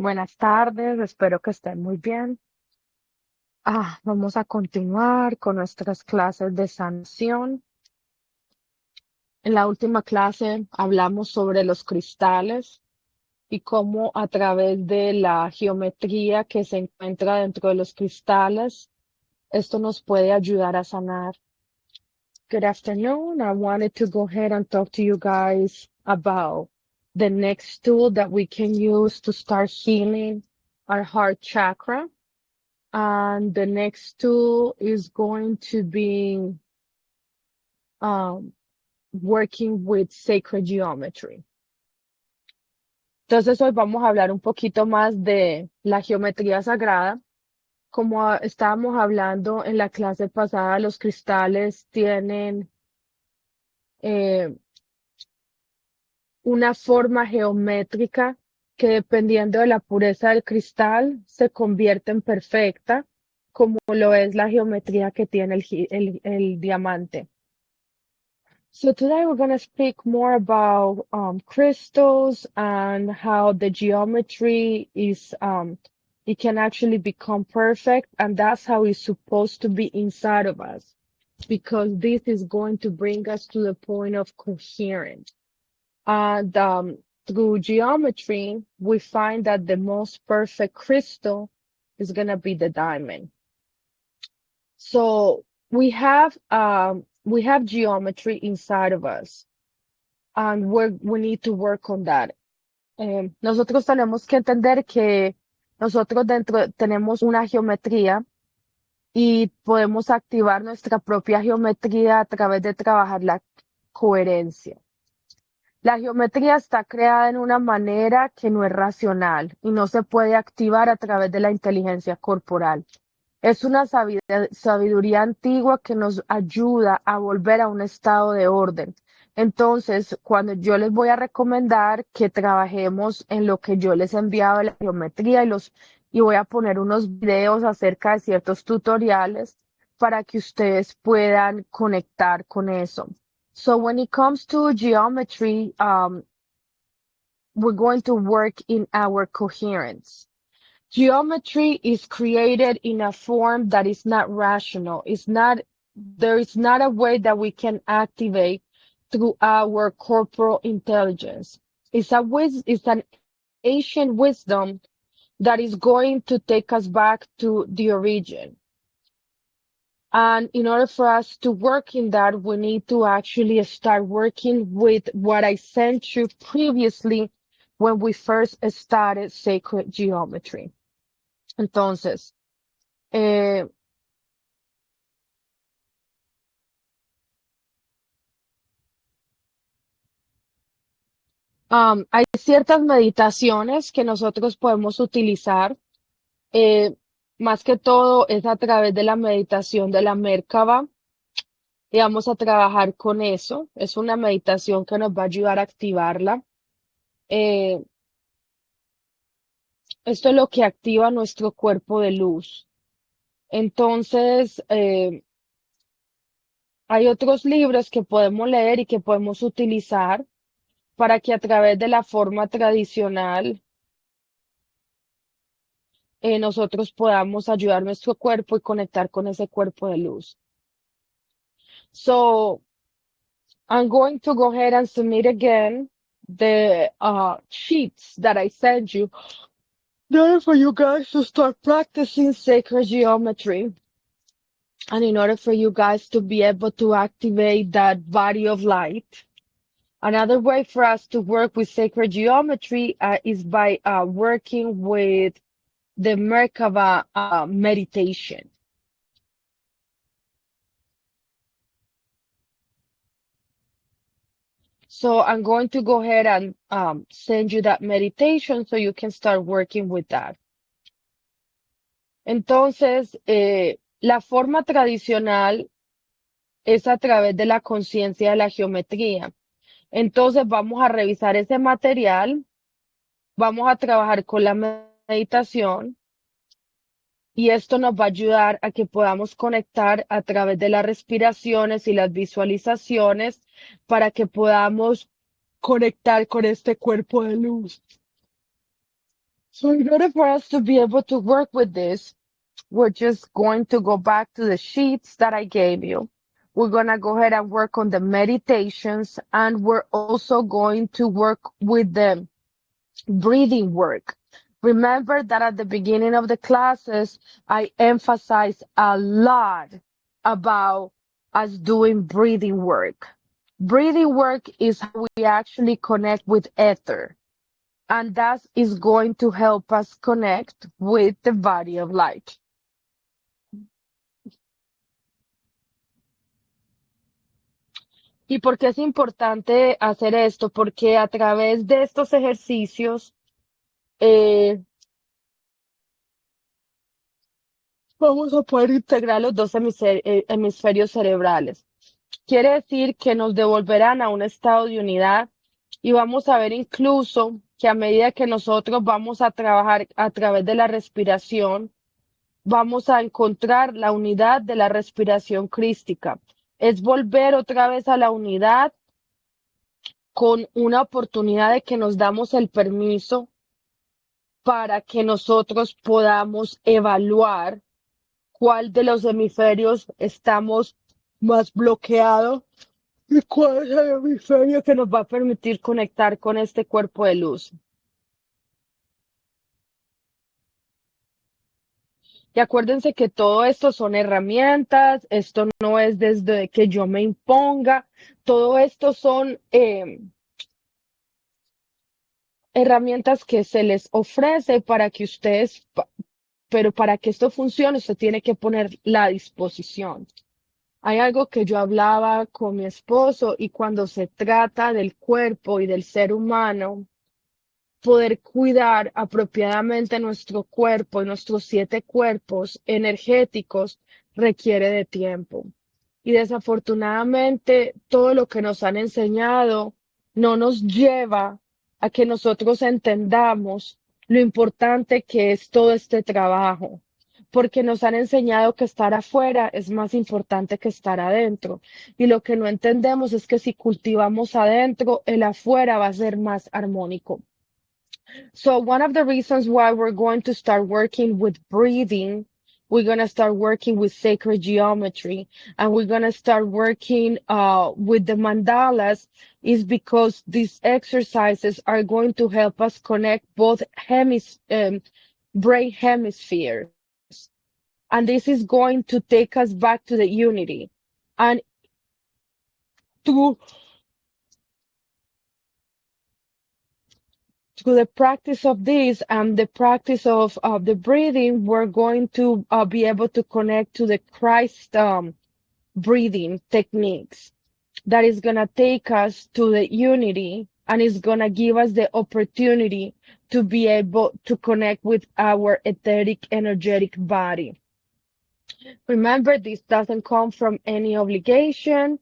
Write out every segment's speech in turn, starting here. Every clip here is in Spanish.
Buenas tardes, espero que estén muy bien. Vamos a continuar con nuestras clases de sanación. En la última clase hablamos sobre los cristales y cómo a través de la geometría que se encuentra dentro de los cristales, esto nos puede ayudar a sanar. Good afternoon. I wanted to go ahead and talk to you guys about the next tool that we can use to start healing our heart chakra. And the next tool is going to be um, working with sacred geometry. Entonces hoy vamos a hablar un poquito más de la geometría sagrada. Como estábamos hablando en la clase pasada, los cristales tienen eh, una forma geométrica que dependiendo de la pureza del cristal se convierte en perfecta, como lo es la geometría que tiene el diamante. So today we're going to speak more about crystals and how the geometry is, it can actually become perfect, and that's how it's supposed to be inside of us, because this is going to bring us to the point of coherence. And through geometry, we find that the most perfect crystal is going to be the diamond. So we have geometry inside of us, and we need to work on that. Nosotros tenemos que entender que nosotros dentro tenemos una geometría y podemos activar nuestra propia geometría a través de trabajar la coherencia. La geometría está creada en una manera que no es racional y no se puede activar a través de la inteligencia corporal. Es una sabiduría antigua que nos ayuda a volver a un estado de orden. Entonces, cuando yo les voy a recomendar que trabajemos en lo que yo les he enviado de la geometría y voy a poner unos videos acerca de ciertos tutoriales para que ustedes puedan conectar con eso. So when it comes to geometry, we're going to work in our coherence. Geometry is created in a form that is not rational. There is not a way that we can activate through our corporal intelligence. It's an ancient wisdom that is going to take us back to the origin. And in order for us to work in that, we need to actually start working with what I sent you previously when we first started sacred geometry. Entonces, eh, hay ciertas meditaciones que nosotros podemos utilizar, eh, más que todo es a través de la meditación de la Merkaba, y vamos a trabajar con eso. Es una meditación que nos va a ayudar a activarla. Eh, Esto es lo que activa nuestro cuerpo de luz. Entonces, hay otros libros que podemos leer y que podemos utilizar para que a través de la forma tradicional nosotros podamos ayudar nuestro cuerpo y conectar con ese cuerpo de luz. So I'm going to go ahead and submit again the sheets that I sent you in order for you guys to start practicing sacred geometry. And in order for you guys to be able to activate that body of light. Another way for us to work with sacred geometry is by working with the Merkaba meditation. So I'm going to go ahead and send you that meditation so you can start working with that. Entonces, la forma tradicional es a través de la conciencia de la geometría. Entonces, vamos a revisar ese material, vamos a trabajar con la meditación y esto nos va a ayudar a que podamos conectar a través de las respiraciones y las visualizaciones para que podamos conectar con este cuerpo de luz. So in order for us to be able to work with this, we're just going to go back to the sheets that I gave you. We're going to go ahead and work on the meditations, and we're also going to work with the breathing work. Remember that at the beginning of the classes, I emphasized a lot about us doing breathing work. Breathing work is how we actually connect with ether, and that is going to help us connect with the body of light. ¿Y por qué es importante hacer esto? Porque a través de estos ejercicios eh, vamos a poder integrar los dos hemisferios cerebrales. Quiere decir que nos devolverán a un estado de unidad y vamos a ver incluso que a medida que nosotros vamos a trabajar a través de la respiración, vamos a encontrar la unidad de la respiración crística. Es volver otra vez a la unidad con una oportunidad de que nos damos el permiso para que nosotros podamos evaluar cuál de los hemisferios estamos más bloqueados y cuál es el hemisferio que nos va a permitir conectar con este cuerpo de luz. Y acuérdense que todo esto son herramientas, esto no es desde que yo me imponga, todo esto son herramientas que se les ofrece para que ustedes, pero para que esto funcione, usted tiene que poner la disposición. Hay algo que yo hablaba con mi esposo y cuando se trata del cuerpo y del ser humano, poder cuidar apropiadamente nuestro cuerpo y nuestros 7 cuerpos energéticos requiere de tiempo. Y desafortunadamente todo lo que nos han enseñado no nos lleva a que nosotros entendamos lo importante que es todo este trabajo, porque nos han enseñado que estar afuera es más importante que estar adentro. Y lo que no entendemos es que si cultivamos adentro, el afuera va a ser más armónico. So one of the reasons why we're going to start working with breathing, we're going to start working with sacred geometry, and we're going to start working with the mandalas is because these exercises are going to help us connect both brain hemispheres. And this is going to take us back to the unity. And to through the practice of this and the practice of the breathing, we're going to be able to connect to the Christ breathing techniques that is going to take us to the unity and is going to give us the opportunity to be able to connect with our etheric, energetic body. Remember, this doesn't come from any obligation.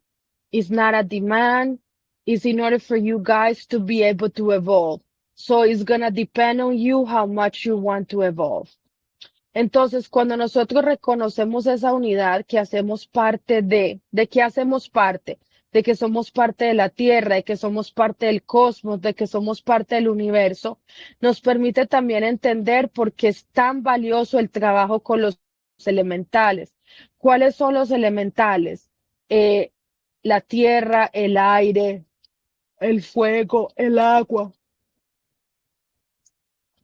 It's not a demand. It's in order for you guys to be able to evolve. So it's gonna depend on you how much you want to evolve. Entonces, cuando nosotros reconocemos esa unidad que hacemos parte ¿de qué hacemos parte? De que somos parte de la Tierra, de que somos parte del cosmos, de que somos parte del universo, nos permite también entender por qué es tan valioso el trabajo con los elementales. ¿Cuáles son los elementales? Eh, la tierra, el aire, el fuego, el agua,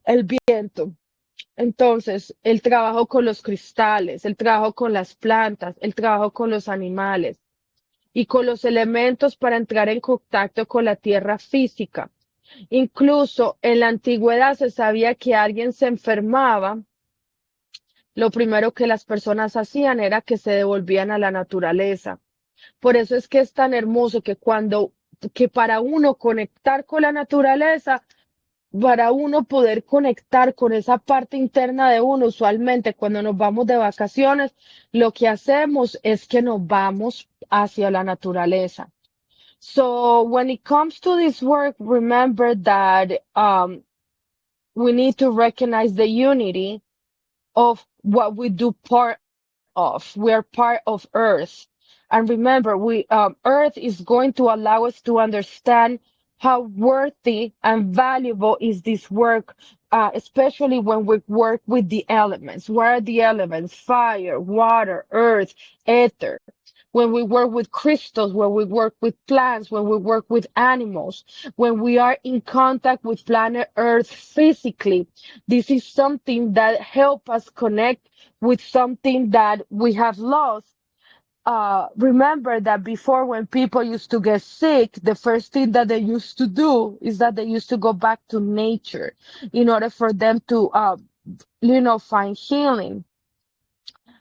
el viento. Entonces, el trabajo con los cristales, el trabajo con las plantas, el trabajo con los animales y con los elementos para entrar en contacto con la tierra física. Incluso en la antigüedad se sabía que alguien se enfermaba, lo primero que las personas hacían era que se devolvían a la naturaleza. Por eso es que es tan hermoso que para uno conectar con la naturaleza, para uno poder conectar con esa parte interna de uno, usualmente cuando nos vamos de vacaciones, lo que hacemos es que nos vamos hacia la naturaleza. So when it comes to this work, remember that we need to recognize the unity of what we do part of. We are part of Earth. And remember, Earth is going to allow us to understand how worthy and valuable is this work, especially when we work with the elements. What are the elements? Fire, water, earth, ether. When we work with crystals, when we work with plants, when we work with animals, when we are in contact with planet Earth physically, this is something that help us connect with something that we have lost. Remember that before, when people used to get sick, the first thing that they used to do is that they used to go back to nature in order for them to, find healing.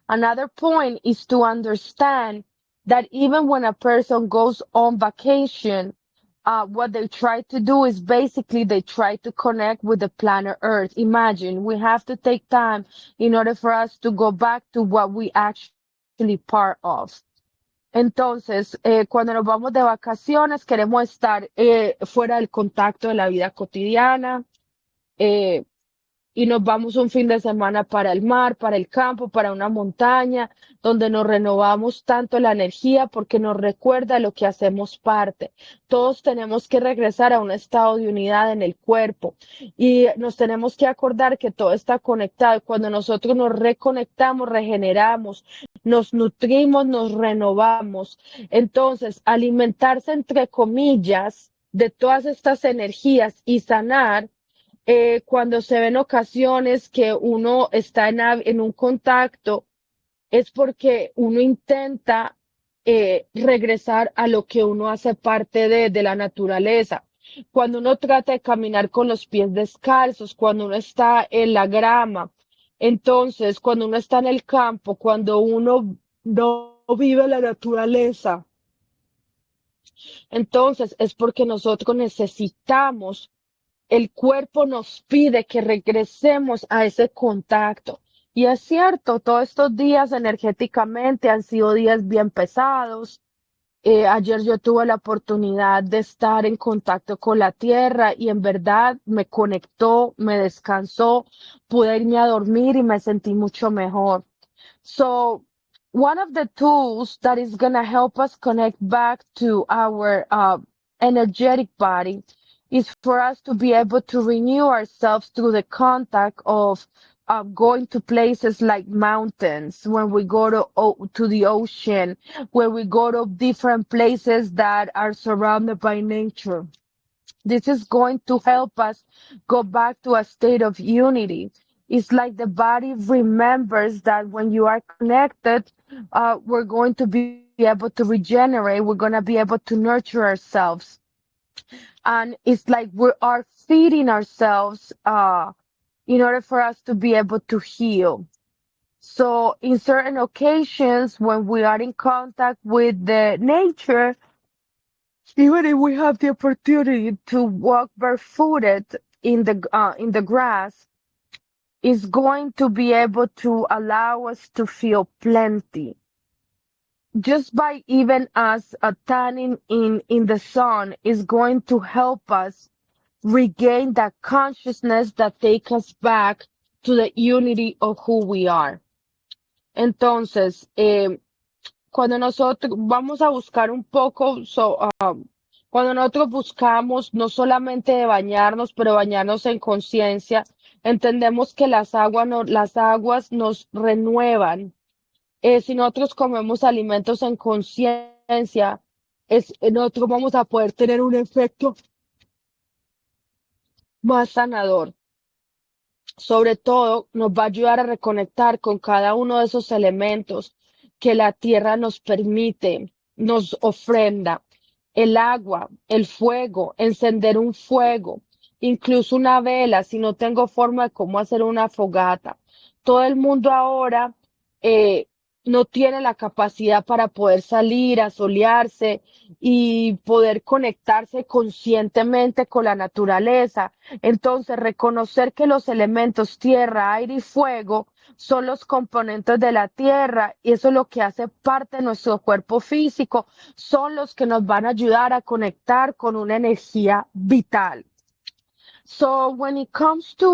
Another point is to understand that even when a person goes on vacation, what they try to do is basically they try to connect with the planet Earth. Imagine we have to take time in order for us to go back to what we actually part of. Entonces, cuando nos vamos de vacaciones, queremos estar fuera del contacto de la vida cotidiana. eh, y nos vamos un fin de semana para el mar, para el campo, para una montaña, donde nos renovamos tanto la energía porque nos recuerda lo que hacemos parte. Todos tenemos que regresar a un estado de unidad en el cuerpo y nos tenemos que acordar que todo está conectado. Cuando nosotros nos reconectamos, regeneramos, nos nutrimos, nos renovamos. Entonces, alimentarse entre comillas de todas estas energías y sanar cuando se ven ocasiones que uno está en un contacto, es porque uno intenta regresar a lo que uno hace parte de la naturaleza. Cuando uno trata de caminar con los pies descalzos, cuando uno está en la grama, entonces cuando uno está en el campo, cuando uno no vive la naturaleza, entonces es porque nosotros necesitamos, el cuerpo nos pide que regresemos a ese contacto. Y es cierto, todos estos días energéticamente han sido días bien pesados. Ayer yo tuve la oportunidad de estar en contacto con la tierra y en verdad me conectó, me descansó, pude irme a dormir y me sentí mucho mejor. So, one of the tools that is going to help us connect back to our energetic body is for us to be able to renew ourselves through the contact of going to places like mountains, when we go to the ocean, when we go to different places that are surrounded by nature. This is going to help us go back to a state of unity. It's like the body remembers that when you are connected, we're going to be able to regenerate. We're going to be able to nurture ourselves. And it's like we are feeding ourselves in order for us to be able to heal. So in certain occasions, when we are in contact with the nature, even if we have the opportunity to walk barefooted in the grass, is going to be able to allow us to feel plenty. Just by even us tanning in the sun is going to help us regain that consciousness that takes us back to the unity of who we are. Entonces, cuando nosotros vamos a buscar un poco, cuando nosotros buscamos no solamente de bañarnos, pero bañarnos en conciencia, entendemos que las aguas nos renuevan. Si nosotros comemos alimentos en conciencia, nosotros vamos a poder tener un efecto más sanador. Sobre todo, nos va a ayudar a reconectar con cada uno de esos elementos que la tierra nos permite, nos ofrenda. El agua, el fuego, encender un fuego, incluso una vela, si no tengo forma de cómo hacer una fogata. Todo el mundo ahora no tiene la capacidad para poder salir a solearse y poder conectarse conscientemente con la naturaleza. Entonces, reconocer que los elementos tierra, aire y fuego son los componentes de la tierra y eso es lo que hace parte de nuestro cuerpo físico, son los que nos van a ayudar a conectar con una energía vital. So when it comes to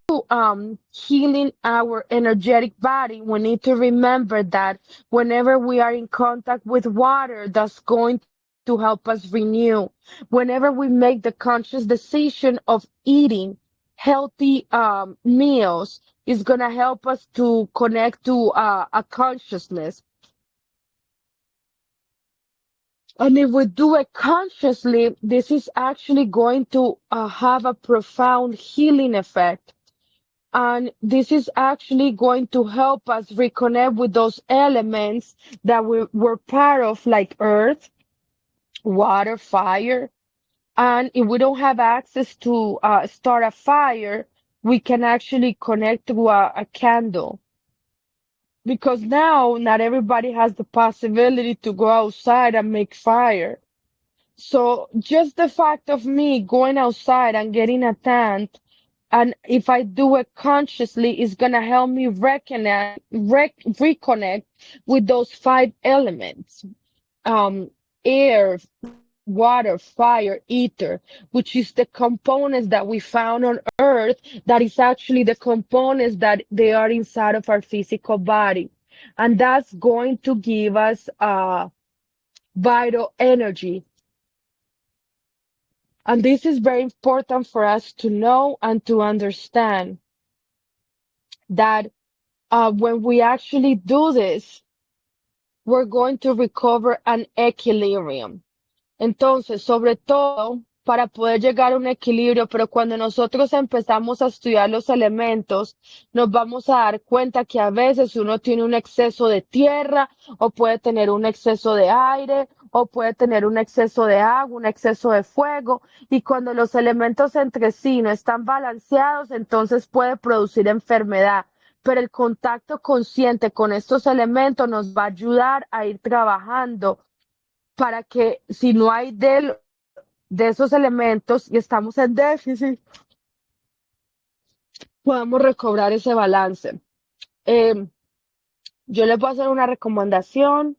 healing our energetic body, we need to remember that whenever we are in contact with water, that's going to help us renew. Whenever we make the conscious decision of eating healthy meals, is going to help us to connect to a consciousness. And if we do it consciously, this is actually going to have a profound healing effect. And this is actually going to help us reconnect with those elements that we were part of, like earth, water, fire. And if we don't have access to start a fire, we can actually connect to a candle. Because now not everybody has the possibility to go outside and make fire. So just the fact of me going outside and getting a tent, and if I do it consciously, is gonna help me reconnect with those five elements. Air, water, fire, ether, which is the components that we found on Earth, that is actually the components that they are inside of our physical body. And that's going to give us vital energy. And this is very important for us to know and to understand that when we actually do this, we're going to recover an equilibrium. Entonces, sobre todo, para poder llegar a un equilibrio, pero cuando nosotros empezamos a estudiar los elementos, nos vamos a dar cuenta que a veces uno tiene un exceso de tierra, o puede tener un exceso de aire, o puede tener un exceso de agua, un exceso de fuego, y cuando los elementos entre sí no están balanceados, entonces puede producir enfermedad. Pero el contacto consciente con estos elementos nos va a ayudar a ir trabajando para que si no hay de esos elementos y estamos en déficit, podamos recobrar ese balance. Eh, yo les voy a hacer una recomendación.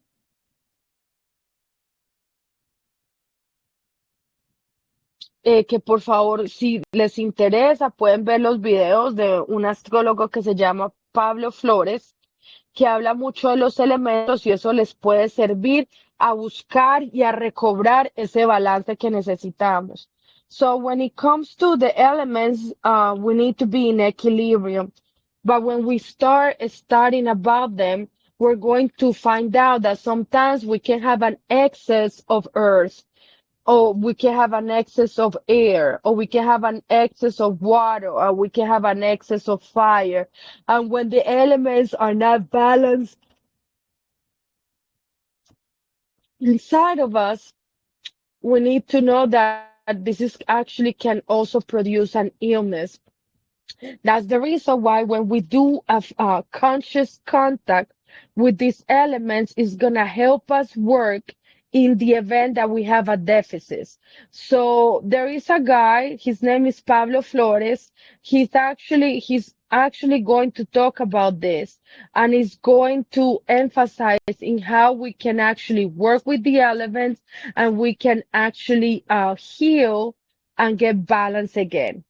Que por favor, si les interesa, pueden ver los videos de un astrólogo que se llama Pablo Flores, que habla mucho de los elementos y eso les puede servir a buscar y a recobrar ese balance que necesitamos. So when it comes to the elements, we need to be in equilibrium. But when we start studying about them, we're going to find out that sometimes we can have an excess of earth, or we can have an excess of air, or we can have an excess of water, or we can have an excess of fire. And when the elements are not balanced inside of us, we need to know that this is actually can also produce an illness. That's the reason why when we do a conscious contact with these elements, is going to help us work in the event that we have a deficit. So there is a guy, his name is Pablo Flores. He's actually going to talk about this, and is going to emphasize in how we can actually work with the elements, and we can actually heal and get balance again.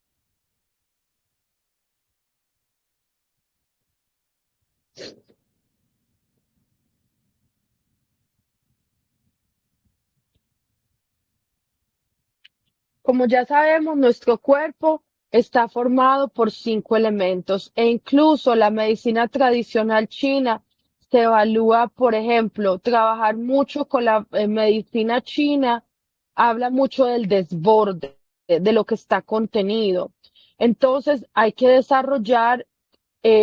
Como ya sabemos, nuestro cuerpo está formado por 5 elementos, e incluso la medicina tradicional china se evalúa, por ejemplo, trabajar mucho con la medicina china, habla mucho del desborde, de lo que está contenido. Entonces hay que desarrollar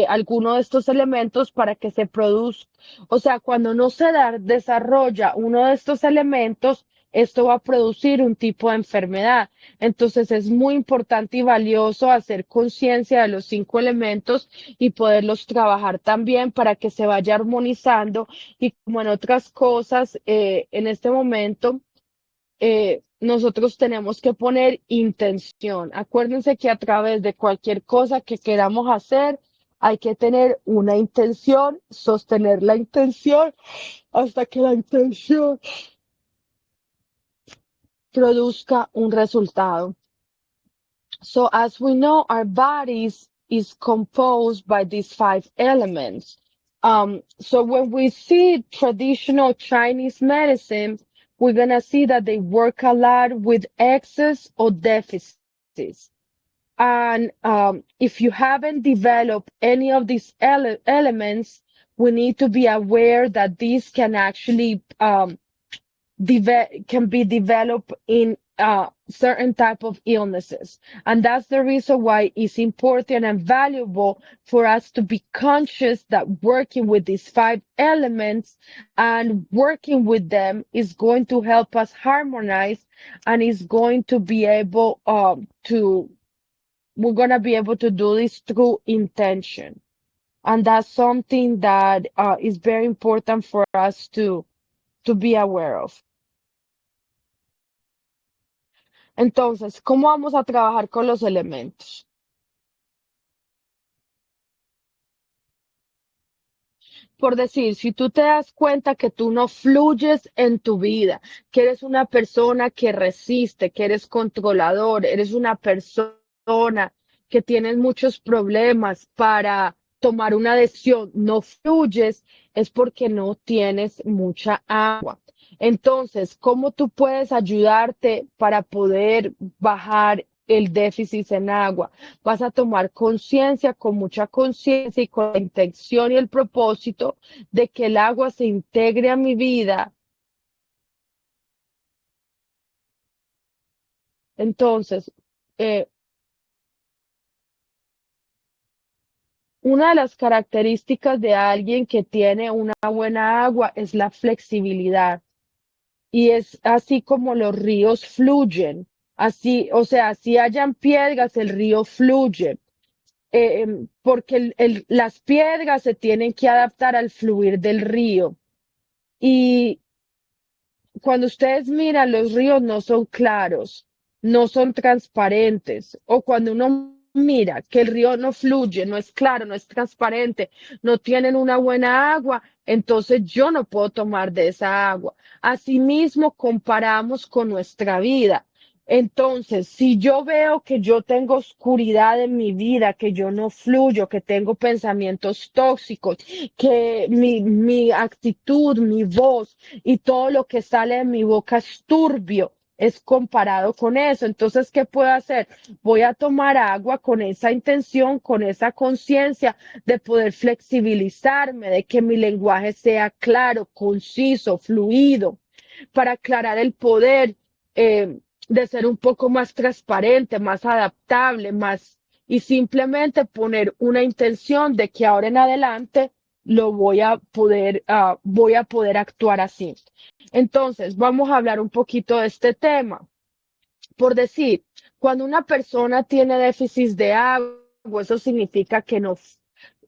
alguno de estos elementos para que se produzca. O sea, cuando no se desarrolla uno de estos elementos, esto va a producir un tipo de enfermedad. Entonces es muy importante y valioso hacer conciencia de los 5 elementos y poderlos trabajar también para que se vaya armonizando, y como en otras cosas, en este momento nosotros tenemos que poner intención. Acuérdense que a través de cualquier cosa que queramos hacer, hay que tener una intención, sostener la intención hasta que la intención produzca un resultado. So as we know, our bodies is composed by these 5 elements. So when we see traditional Chinese medicine, we're gonna see that they work a lot with excess or deficits. And if you haven't developed any of these elements, we need to be aware that these can actually can be developed in certain type of illnesses. And that's the reason why it's important and valuable for us to be conscious that working with these five elements and working with them is going to help us harmonize, and is going to be able to we're going to be able to do this through intention. And that's something that is very important for us to be aware of. Entonces, ¿cómo vamos a trabajar con los elementos? Por decir, si tú te das cuenta que tú no fluyes en tu vida, que eres una persona que resiste, que eres controlador, eres una persona que tienes muchos problemas para tomar una decisión, no fluyes, es porque no tienes mucha agua. Entonces, ¿cómo tú puedes ayudarte para poder bajar el déficit en agua? Vas a tomar conciencia, con mucha conciencia y con la intención y el propósito de que el agua se integre a mi vida. Entonces, eh, una de las características de alguien que tiene una buena agua es la flexibilidad. Y es así como los ríos fluyen. Así, o sea, si hayan piedras, el río fluye. Porque las piedras se tienen que adaptar al fluir del río. Y cuando ustedes miran, los ríos no son claros, no son transparentes. O cuando uno mira que el río no fluye, no es claro, no es transparente, no tienen una buena agua, entonces yo no puedo tomar de esa agua. Asimismo, comparamos con nuestra vida. Entonces, si yo veo que yo tengo oscuridad en mi vida, que yo no fluyo, que tengo pensamientos tóxicos, que mi actitud, mi voz y todo lo que sale de mi boca es turbio, es comparado con eso. Entonces, ¿qué puedo hacer? Voy a tomar agua con esa intención, con esa conciencia de poder flexibilizarme, de que mi lenguaje sea claro, conciso, fluido, para aclarar el poder de ser un poco más transparente, más adaptable, más y simplemente poner una intención de que ahora en adelante lo voy a poder actuar así. Entonces, vamos a hablar un poquito de este tema. Por decir, cuando una persona tiene déficit de agua, eso significa que no.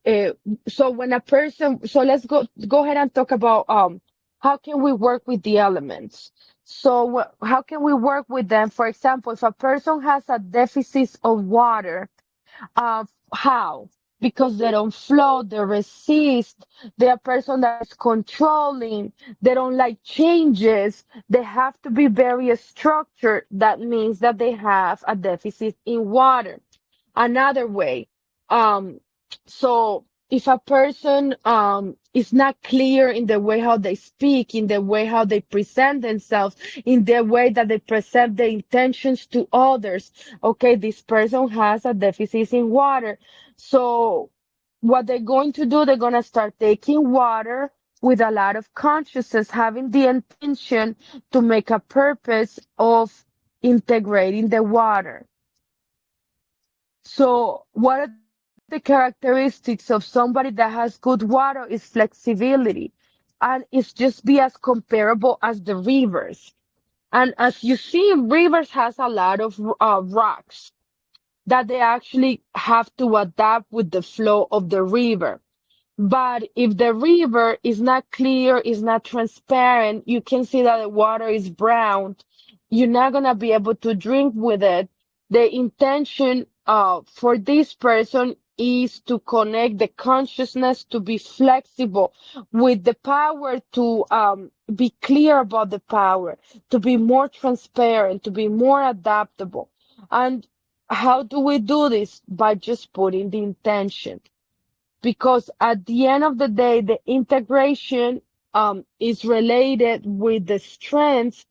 Uh, so when a person, so let's go ahead and talk about how can we work with the elements. So how can we work with them? For example, if a person has a deficit of water, how? Because they don't flow, they resist, they're a person that is controlling, they don't like changes, they have to be very structured. That means that they have a deficit in water. Another way, um, so if a person is not clear in the way how they speak, in the way how they present themselves, in the way that they present their intentions to others, okay, this person has a deficit in water. So what they're going to do, they're going to start taking water with a lot of consciousness, having the intention to make a purpose of integrating the water. So what are the characteristics of somebody that has good water is flexibility, and it's just be as comparable as the rivers. And as you see, rivers has a lot of rocks that they actually have to adapt with the flow of the river. But if the river is not clear, is not transparent, you can see that the water is brown. You're not gonna be able to drink with it. The intention for this person is to connect the consciousness, to be flexible with the power, to be clear about the power, to be more transparent, to be more adaptable. And how do we do this? By just putting the intention, because at the end of the day, the integration is related with the strength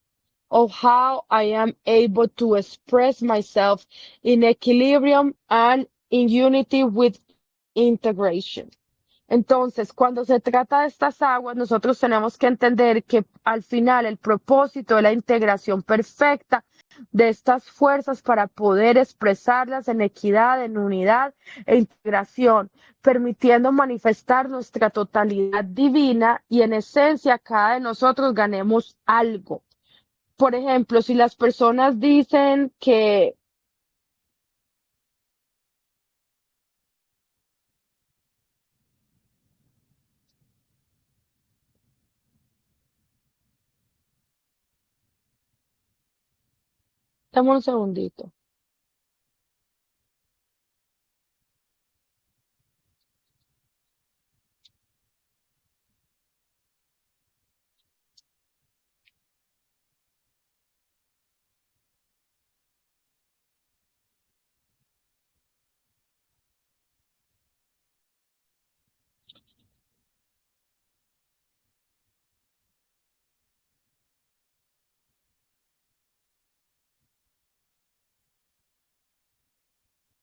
of how I am able to express myself in equilibrium and in unity with integration. Entonces, cuando se trata de estas aguas, nosotros tenemos que entender que al final el propósito es la integración perfecta de estas fuerzas para poder expresarlas en equidad, en unidad e integración, permitiendo manifestar nuestra totalidad divina y en esencia cada de nosotros ganemos algo. Por ejemplo, si las personas dicen que, dame un segundito.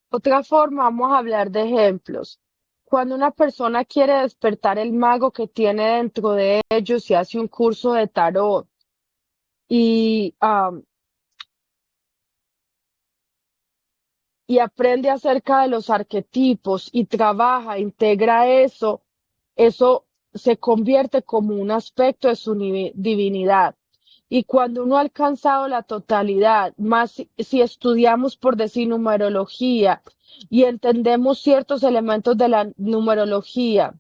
Otra forma, vamos a hablar de ejemplos. Cuando una persona quiere despertar el mago que tiene dentro de ellos y hace un curso de tarot y, y aprende acerca de los arquetipos y trabaja, integra eso, eso se convierte como un aspecto de su divinidad. Y cuando uno ha alcanzado la totalidad, más si estudiamos por decir numerología y entendemos ciertos elementos de la numerología,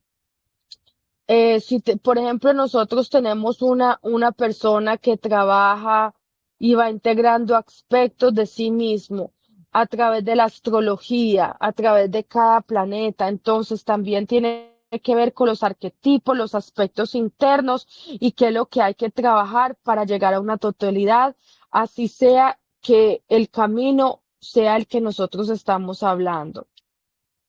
por ejemplo, nosotros tenemos una persona que trabaja y va integrando aspectos de sí mismo a través de la astrología, a través de cada planeta, entonces también tiene que ver con los arquetipos, los aspectos internos y qué es lo que hay que trabajar para llegar a una totalidad, así sea que el camino sea el que nosotros estamos hablando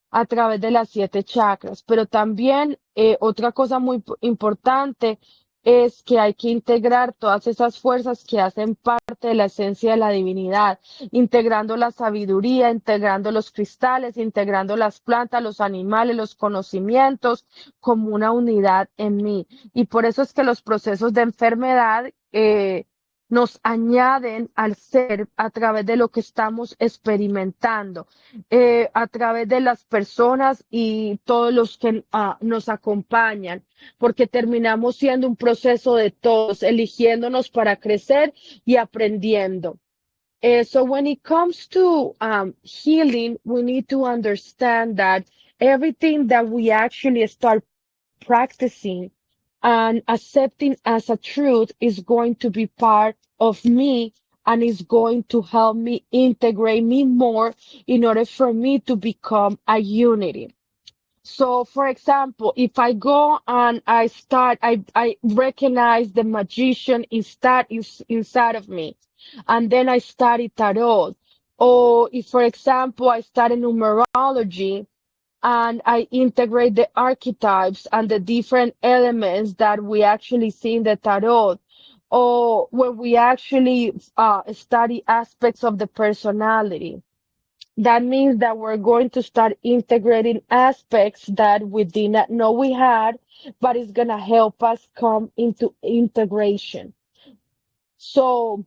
a través de las 7 chakras. Pero también otra cosa muy importante es que hay que integrar todas esas fuerzas que hacen parte de la esencia de la divinidad, integrando la sabiduría, integrando los cristales, integrando las plantas, los animales, los conocimientos como una unidad en mí. Y por eso es que los procesos de enfermedad nos añaden al ser a través de lo que estamos experimentando a través de las personas y todos los que nos acompañan, porque terminamos siendo un proceso de todos, eligiéndonos para crecer y aprendiendo. So when it comes to healing, we need to understand that everything that we actually start practicing and accepting as a truth is going to be part of me and is going to help me integrate me more in order for me to become a unity. So, for example, if I go and I recognize the magician inside of me, and then I study tarot, or if, for example, I study numerology, and I integrate the archetypes and the different elements that we actually see in the tarot, or when we actually study aspects of the personality. That means that we're going to start integrating aspects that we did not know we had, but it's going to help us come into integration. So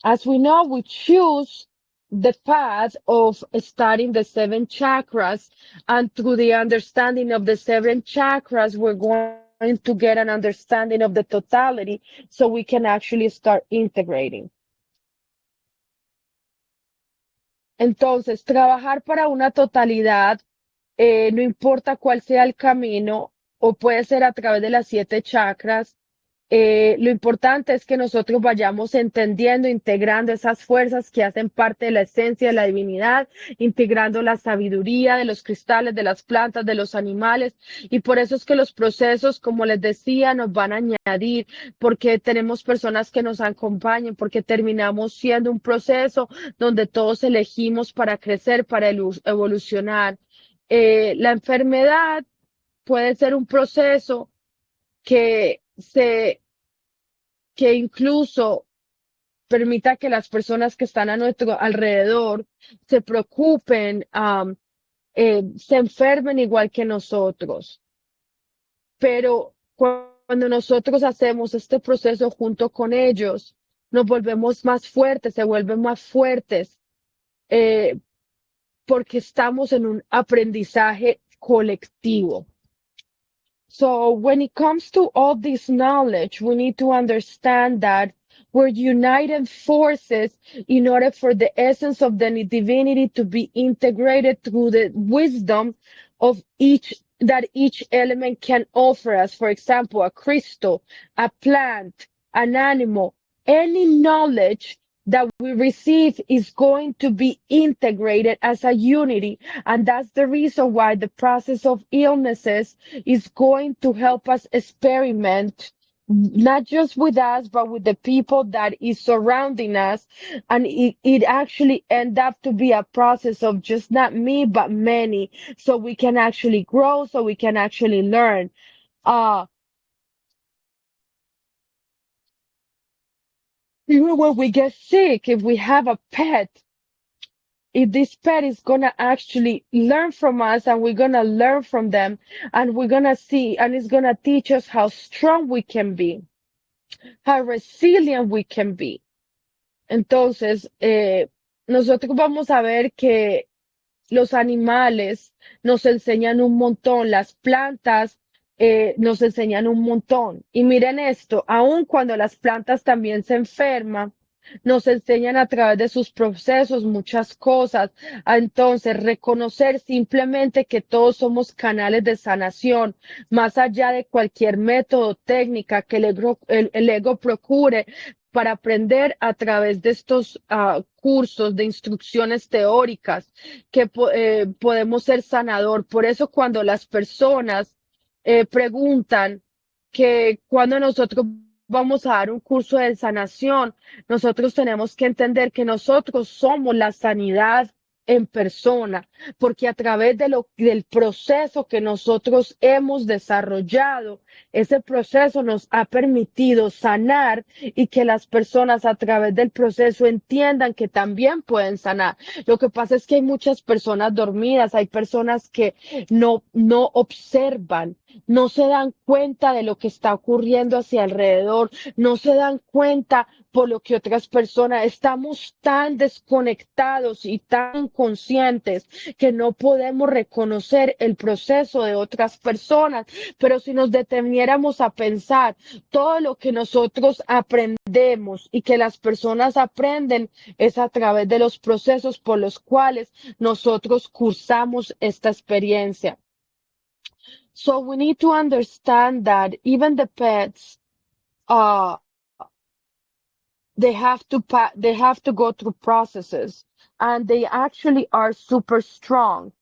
as we know, we choose the path of studying the 7 chakras, and through the understanding of the 7 chakras, we're going to get an understanding of the totality so we can actually start integrating. Entonces, trabajar para una totalidad, no importa cuál sea el camino, o puede ser a través de las 7 chakras. Lo importante es que nosotros vayamos entendiendo, integrando esas fuerzas que hacen parte de la esencia de la divinidad, integrando la sabiduría de los cristales, de las plantas, de los animales. Y por eso es que los procesos, como les decía, nos van a añadir, porque tenemos personas que nos acompañen, porque terminamos siendo un proceso donde todos elegimos para crecer, para evolucionar. La enfermedad puede ser un proceso que se, que incluso permita que las personas que están a nuestro alrededor se preocupen, se enfermen igual que nosotros. Pero cuando nosotros hacemos este proceso junto con ellos, nos volvemos más fuertes, se vuelven más fuertes, eh, porque estamos en un aprendizaje colectivo. So when it comes to all this knowledge, we need to understand that we're united forces in order for the essence of the divinity to be integrated through the wisdom of each that each element can offer us. For example, a crystal, a plant, an animal, any knowledge that we receive is going to be integrated as a unity. And that's the reason why the process of illnesses is going to help us experiment not just with us but with the people that is surrounding us, and it actually end up to be a process of just not me but many, so we can actually grow, so we can actually learn. uh Even when we get sick, if we have a pet, if this pet is gonna actually learn from us and we're gonna learn from them, and we're gonna see, and it's gonna teach us how strong we can be, how resilient we can be. Entonces, nosotros vamos a ver que los animales nos enseñan un montón, las plantas nos enseñan un montón. Y miren esto, aun cuando las plantas también se enferman, nos enseñan a través de sus procesos muchas cosas. Entonces, reconocer simplemente que todos somos canales de sanación, más allá de cualquier método, técnica que el ego procure para aprender a través de estos cursos de instrucciones teóricas, que podemos ser sanador. Por eso cuando las personas preguntan que cuando nosotros vamos a dar un curso de sanación, nosotros tenemos que entender que nosotros somos la sanidad en persona, porque a través del proceso que nosotros hemos desarrollado, ese proceso nos ha permitido sanar, y que las personas a través del proceso entiendan que también pueden sanar. Lo que pasa es que hay muchas personas dormidas, hay personas que no observan, no se dan cuenta de lo que está ocurriendo hacia alrededor, no se dan cuenta por lo que otras personas, estamos tan desconectados y tan conscientes que no podemos reconocer el proceso de otras personas. Pero si nos deteniéramos a pensar todo lo que nosotros aprendemos y que las personas aprenden, es a través de los procesos por los cuales nosotros cursamos esta experiencia. So we need to understand that even the pets, uh, they have to go through processes, and they actually are super strong.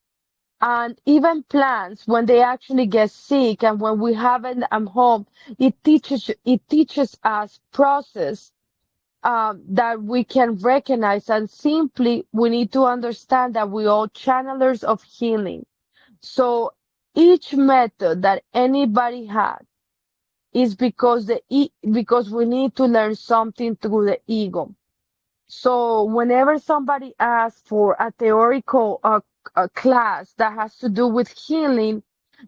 And even plants, when they actually get sick and when we have it at home, it teaches us process, that we can recognize, and simply we need to understand that we all channelers of healing. So each method that anybody had is because we need to learn something through the ego. So whenever somebody asks for a theoretical a class that has to do with healing,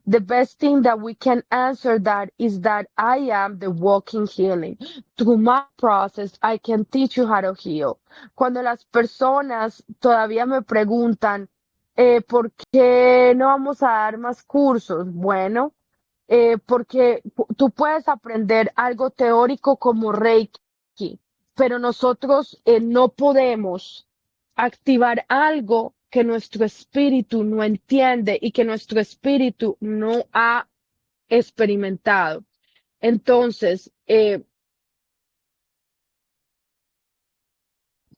the best thing that we can answer that is that I am the walking healing. Through my process, I can teach you how to heal. Cuando las personas todavía me preguntan, ¿por qué no vamos a dar más cursos? Bueno, porque tú puedes aprender algo teórico como Reiki, pero nosotros no podemos activar algo que nuestro espíritu no entiende y que nuestro espíritu no ha experimentado. Entonces,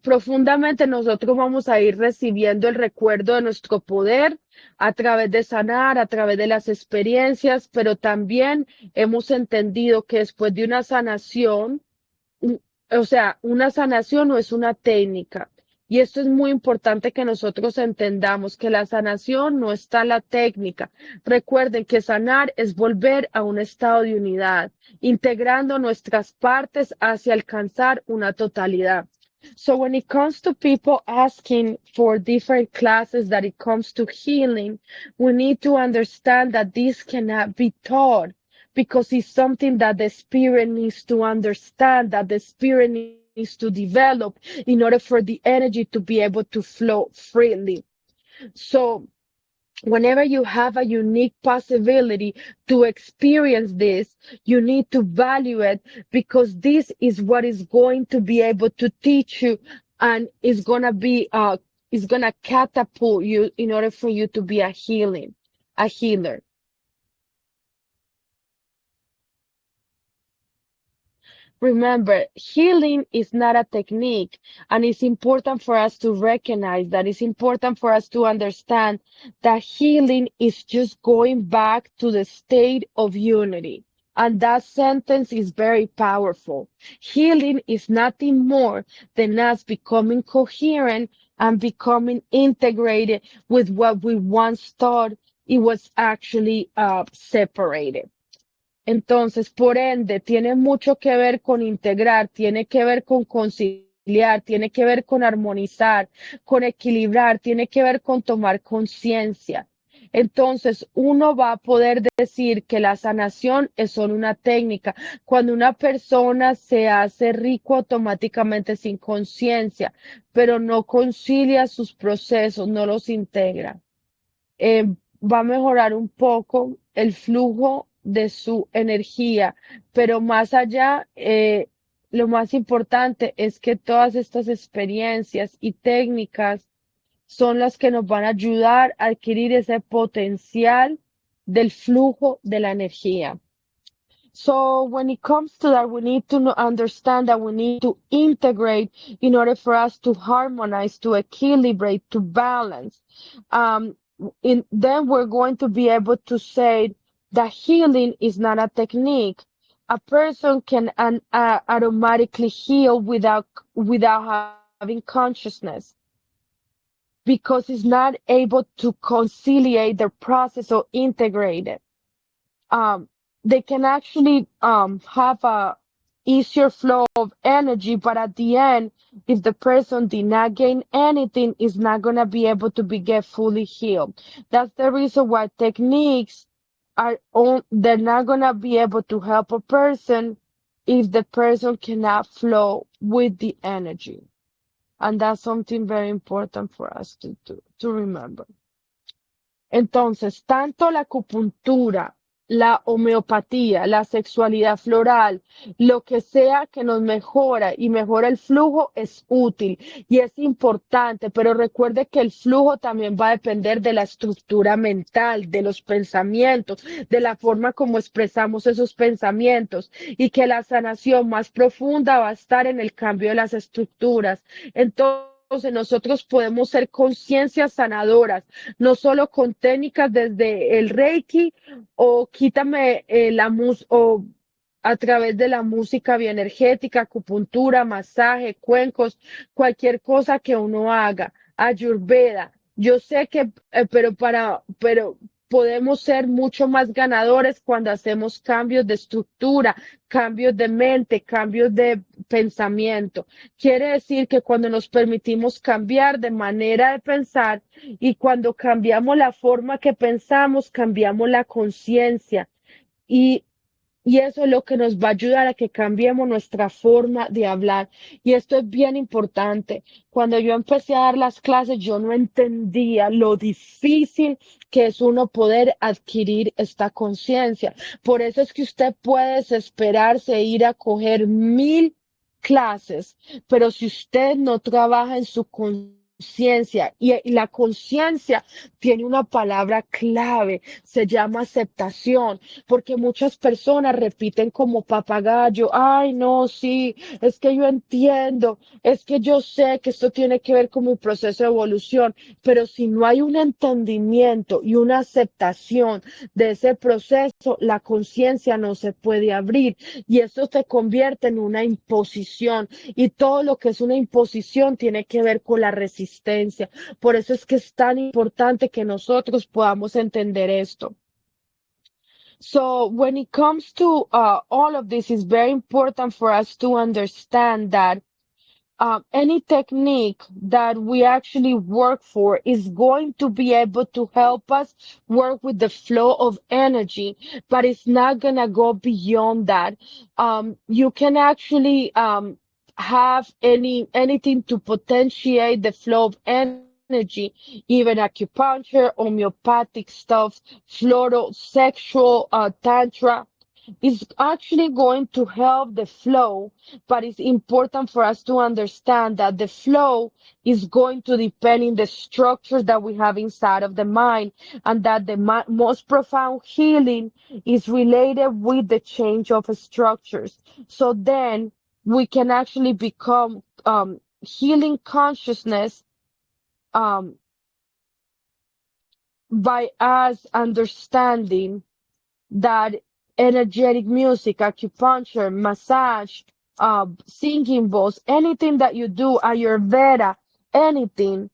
profundamente nosotros vamos a ir recibiendo el recuerdo de nuestro poder a través de sanar, a través de las experiencias, pero también hemos entendido que después de una sanación, o sea, una sanación no es una técnica. Y esto es muy importante que nosotros entendamos que la sanación no está en la técnica. Recuerden que sanar es volver a un estado de unidad, integrando nuestras partes hacia alcanzar una totalidad. So when it comes to people asking for different classes that it comes to healing, we need to understand that this cannot be taught because it's something that the spirit needs to understand, that the spirit needs to develop in order for the energy to be able to flow freely. So whenever you have a unique possibility to experience this, you need to value it because this is what is going to be able to teach you and is gonna catapult you in order for you to be a healer. Remember, healing is not a technique, and it's important for us to recognize that. It's important for us to understand that healing is just going back to the state of unity. And that sentence is very powerful. Healing is nothing more than us becoming coherent and becoming integrated with what we once thought it was actually separated. Entonces, por ende, tiene mucho que ver con integrar, tiene que ver con conciliar, tiene que ver con armonizar, con equilibrar, tiene que ver con tomar conciencia. Entonces, uno va a poder decir que la sanación es solo una técnica. Cuando una persona se hace rico automáticamente sin conciencia, pero no concilia sus procesos, no los integra, eh, va a mejorar un poco el flujo de su energía, pero más allá, lo más importante es que todas estas experiencias y técnicas son las que nos van a ayudar a adquirir ese potencial del flujo de la energía. So when it comes to that, we need to understand that we need to integrate in order for us to harmonize, to equilibrate, to balance. Um, then we're going to be able to say that healing is not a technique. A person can automatically heal without having consciousness because it's not able to conciliate the process or integrate it. um, they can actually have a easier flow of energy, but at the end, if the person did not gain anything, is not gonna be able to be get fully healed. That's the reason why techniques they're not gonna be able to help a person if the person cannot flow with the energy. And that's something very important for us to remember. Entonces, tanto la acupuntura, la homeopatía, la sexualidad floral, lo que sea que nos mejora y mejora el flujo es útil y es importante, pero recuerde que el flujo también va a depender de la estructura mental, de los pensamientos, de la forma como expresamos esos pensamientos y que la sanación más profunda va a estar en el cambio de las estructuras. Entonces, nosotros podemos ser conciencias sanadoras no solo con técnicas desde el Reiki o quítame o a través de la música bioenergética, acupuntura, masaje, cuencos, cualquier cosa que uno haga, Ayurveda. Yo sé que, pero podemos ser mucho más ganadores cuando hacemos cambios de estructura, cambios de mente, cambios de pensamiento. Quiere decir que cuando nos permitimos cambiar de manera de pensar, y cuando cambiamos la forma que pensamos, cambiamos la conciencia. Y, y eso es lo que nos va a ayudar a que cambiemos nuestra forma de hablar. Y esto es bien importante. Cuando yo empecé a dar las clases, yo no entendía lo difícil que es uno poder adquirir esta conciencia. Por eso es que usted puede desesperarse e ir a coger 1000 clases, pero si usted no trabaja en su conciencia, conciencia. Y la conciencia tiene una palabra clave, se llama aceptación, porque muchas personas repiten como papagayo, ay, no, sí, es que yo entiendo, es que yo sé que esto tiene que ver con mi proceso de evolución, pero si no hay un entendimiento y una aceptación de ese proceso, la conciencia no se puede abrir y eso se convierte en una imposición y todo lo que es una imposición tiene que ver con la resistencia. Por eso es que es tan importante que nosotros podamos entender esto. So when it comes to all of this, it's very important for us to understand that any technique that we actually work for is going to be able to help us work with the flow of energy, but it's not going to go beyond that. You can actually have anything to potentiate the flow of energy, even acupuncture, homeopathic stuff, floral, sexual, tantra is actually going to help the flow, but it's important for us to understand that the flow is going to depend on the structures that we have inside of the mind, and that the most profound healing is related with the change of structures. So then we can actually become healing consciousness um, by us understanding that energetic music, acupuncture, massage, singing bowls, anything that you do, Ayurveda, anything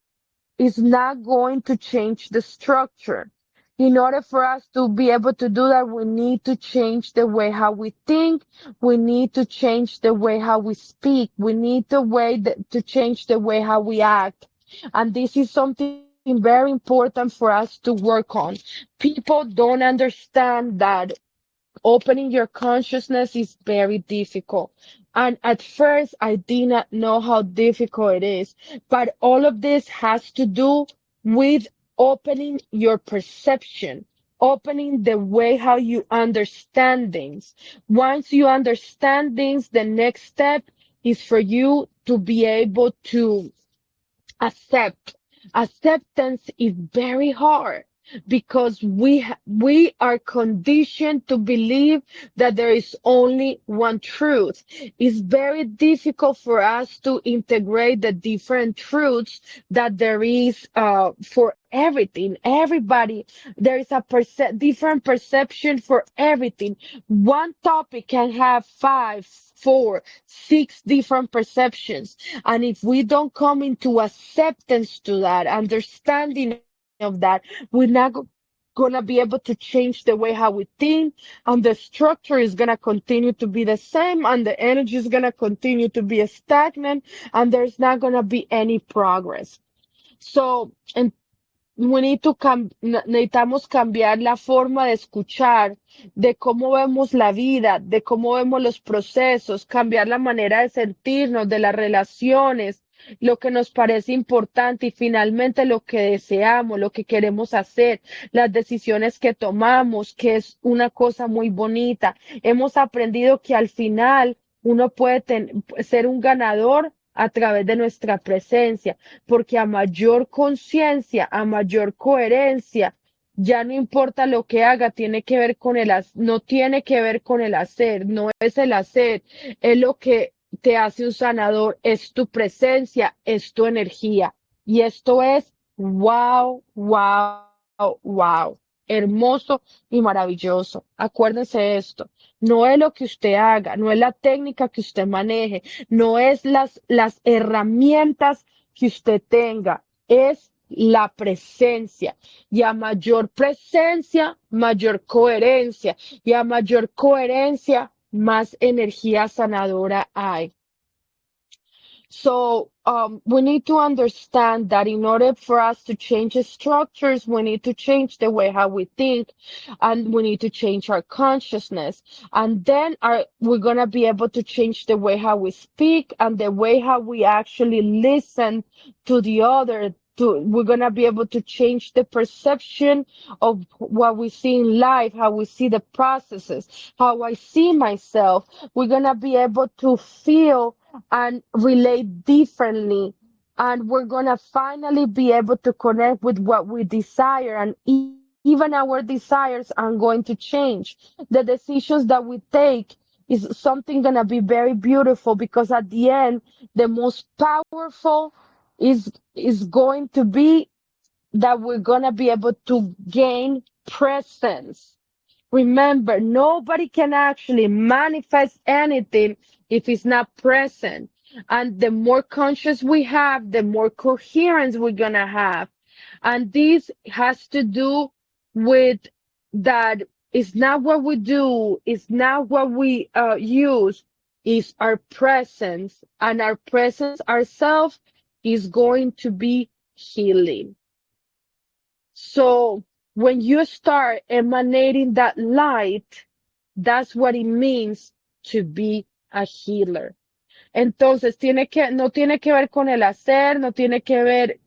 is not going to change the structure. In order for us to be able to do that, we need to change the way how we think. We need to change the way how we speak. We need to change the way how we act. And this is something very important for us to work on. People don't understand that opening your consciousness is very difficult. And at first, I did not know how difficult it is. But all of this has to do with opening your perception, opening the way how you understand things. Once you understand things, the next step is for you to be able to accept. Acceptance is very hard because we are conditioned to believe that there is only one truth. It's very difficult for us to integrate the different truths that there is for everything. Everybody, there is a different perception for everything. One topic can have five, four, six different perceptions, and if we don't come into acceptance to that, understanding of that, we're not gonna be able to change the way how we think, and the structure is gonna continue to be the same, and the energy is gonna continue to be stagnant, and there's not gonna be any progress. So, and we need to necesitamos cambiar la forma de escuchar, de cómo vemos la vida, de cómo vemos los procesos, cambiar la manera de sentirnos, de las relaciones, lo que nos parece importante y finalmente lo que deseamos, lo que queremos hacer, las decisiones que tomamos, que es una cosa muy bonita. Hemos aprendido que al final uno puede ser un ganador a través de nuestra presencia, porque a mayor conciencia, a mayor coherencia, ya no importa lo que haga, tiene que ver con no tiene que ver con el hacer, no es el hacer, es lo que te hace un sanador, es tu presencia, es tu energía. Y esto es wow, wow, wow, hermoso y maravilloso. Acuérdense de esto. No es lo que usted haga, no es la técnica que usted maneje, no es las herramientas que usted tenga, es la presencia. Y a mayor presencia, mayor coherencia. Y a mayor coherencia, más energía sanadora hay. So we need to understand that in order for us to change the structures, we need to change the way how we think, and we need to change our consciousness. And then we're gonna be able to change the way how we speak and the way how we actually listen to the other. We're gonna be able to change the perception of what we see in life, how we see the processes, how I see myself. We're gonna be able to feel and relate differently and we're gonna finally be able to connect with what we desire, and even our desires are going to change. The decisions that we take is something gonna be very beautiful, because at the end, the most powerful is going to be that we're gonna be able to gain presence. Remember, nobody can actually manifest anything if it's not present. And the more conscious we have, the more coherence we're gonna have. And this has to do with that it's not what we do, it's not what we use, it's our presence. And our presence ourselves is going to be healing. So when you start emanating that light, that's what it means to be a healer. Entonces, no tiene que ver con el hacer, no tiene que ver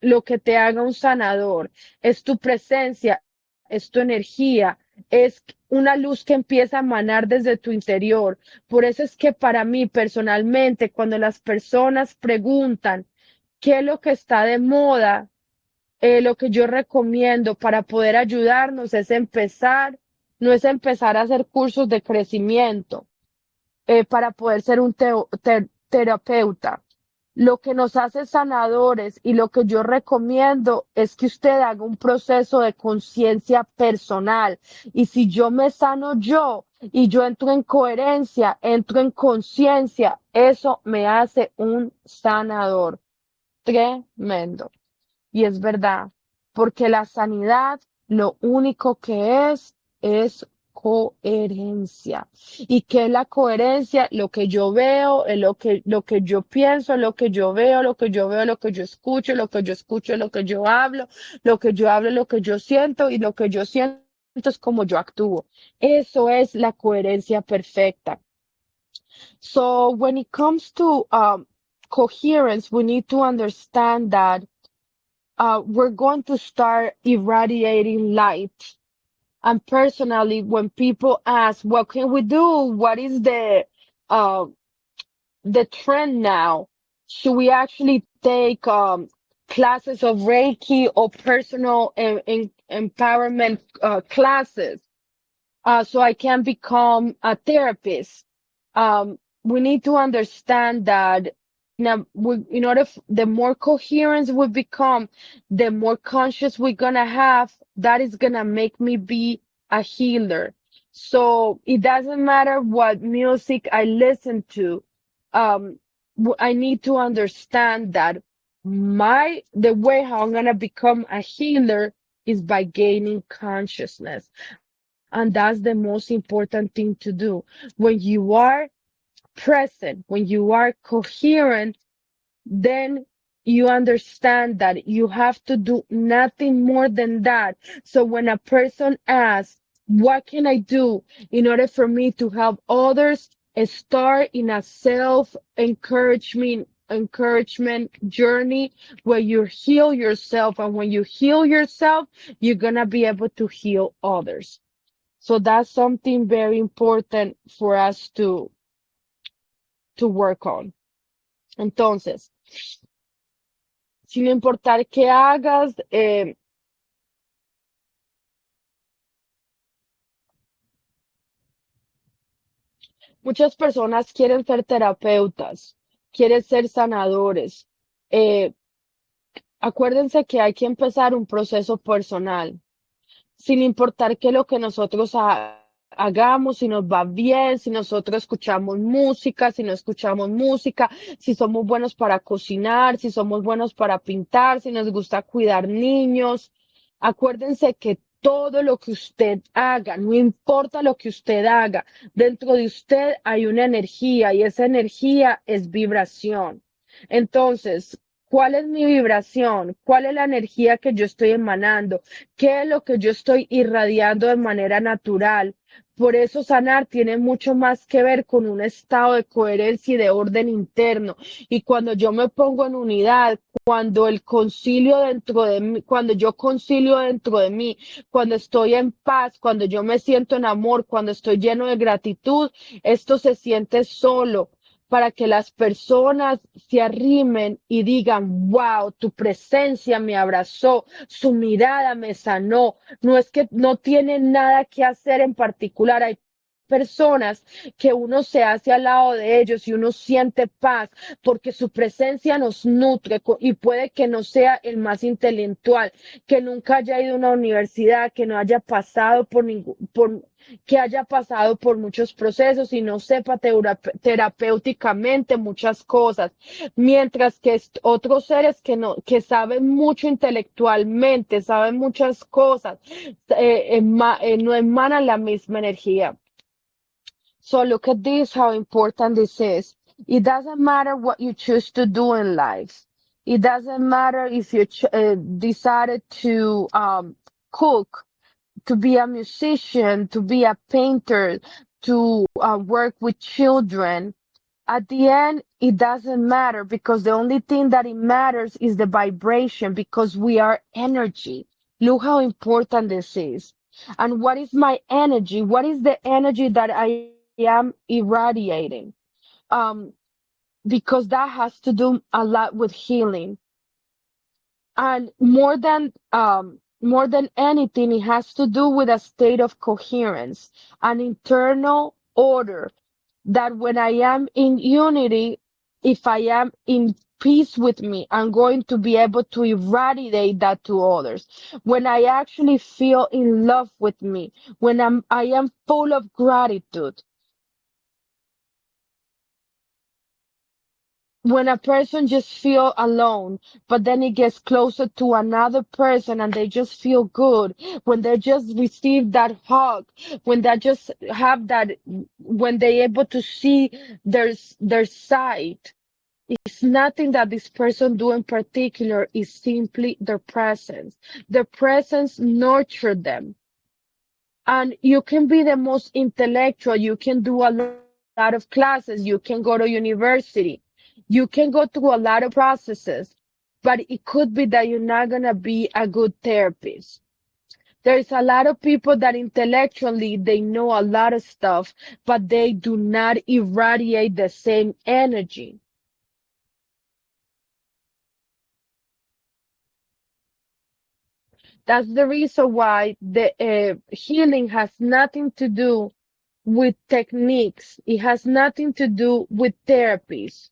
lo que te haga un sanador. Es tu presencia, es tu energía, es una luz que empieza a emanar desde tu interior. Por eso es que para mí personalmente, cuando las personas preguntan qué es lo que está de moda, lo que yo recomiendo para poder ayudarnos es no es empezar a hacer cursos de crecimiento para poder ser un terapeuta. Lo que nos hace sanadores y lo que yo recomiendo es que usted haga un proceso de conciencia personal. Y si yo me sano yo y yo entro en coherencia, entro en conciencia, eso me hace un sanador. Tremendo. Y es verdad, porque la sanidad lo único que es coherencia. ¿Y qué es la coherencia? Lo que yo veo, lo que yo pienso, lo que yo veo, lo que yo veo, lo que yo escucho, lo que yo escucho, lo que yo hablo, lo que yo hablo, lo que yo siento, y lo que yo siento es como yo actúo. Eso es la coherencia perfecta. So when it comes to coherence, we need to understand that we're going to start irradiating light. And personally, when people ask, what can we do? What is uh, the trend now? Should we actually take classes of Reiki or personal empowerment classes so I can become a therapist? We need to understand that now, in order, the more coherence we become, the more conscious we're gonna have. That is gonna make me be a healer. So it doesn't matter what music I listen to. Um, I need to understand that the way how I'm gonna become a healer is by gaining consciousness. And that's the most important thing to do. When you are present, when you are coherent, then you understand that you have to do nothing more than that. So when a person asks, what can I do in order for me to help others? Start in a encouragement journey where you heal yourself. And when you heal yourself, you're going to be able to heal others. So that's something very important for us to work on. Entonces, sin importar qué hagas, muchas personas quieren ser terapeutas, quieren ser sanadores. Eh, Acuérdense que hay que empezar un proceso personal, sin importar qué lo que nosotros hagamos, si nos va bien, si nosotros escuchamos música, si no escuchamos música, si somos buenos para cocinar, si somos buenos para pintar, si nos gusta cuidar niños. Acuérdense que todo lo que usted haga, no importa lo que usted haga, dentro de usted hay una energía, y esa energía es vibración. Entonces, ¿cuál es mi vibración? ¿Cuál es la energía que yo estoy emanando? ¿Qué es lo que yo estoy irradiando de manera natural? Por eso sanar tiene mucho más que ver con un estado de coherencia y de orden interno. Y cuando yo me pongo en unidad, cuando el concilio dentro de mí, cuando yo concilio dentro de mí, cuando estoy en paz, cuando yo me siento en amor, cuando estoy lleno de gratitud, esto se siente solo. para que las personas se arrimen y digan, wow, tu presencia me abrazó, su mirada me sanó. No es que no tiene nada que hacer en particular. Hay personas que uno se hace al lado de ellos y uno siente paz porque su presencia nos nutre y puede que no sea el más intelectual, que nunca haya ido a una universidad, que no haya pasado que haya pasado por muchos procesos y no sepa terapéuticamente muchas cosas, mientras que otros seres que no, que saben mucho intelectualmente, saben muchas cosas, no emanan la misma energía. So look at this, how important this is. It doesn't matter what you choose to do in life. It doesn't matter if you decided to cook, to be a musician, to be a painter, to work with children. At the end, it doesn't matter because the only thing that it matters is the vibration because we are energy. Look how important this is. And what is my energy? What is the energy that I am irradiating? Um, because that has to do a lot with healing. And more than anything, it has to do with a state of coherence, an internal order that when I am in unity, if I am in peace with me, I'm going to be able to irradiate that to others. When I actually feel in love with me, when I am full of gratitude, when a person just feel alone, but then it gets closer to another person and they just feel good, when they just receive that hug, when they just have that, when they able to see their sight, it's nothing that this person do in particular, is simply their presence. Their presence nurture them. And you can be the most intellectual, you can do a lot of classes, you can go to university, you can go through a lot of processes, but it could be that you're not going to be a good therapist. There's a lot of people that intellectually they know a lot of stuff, but they do not irradiate the same energy. That's the reason why the healing has nothing to do with techniques. It has nothing to do with therapies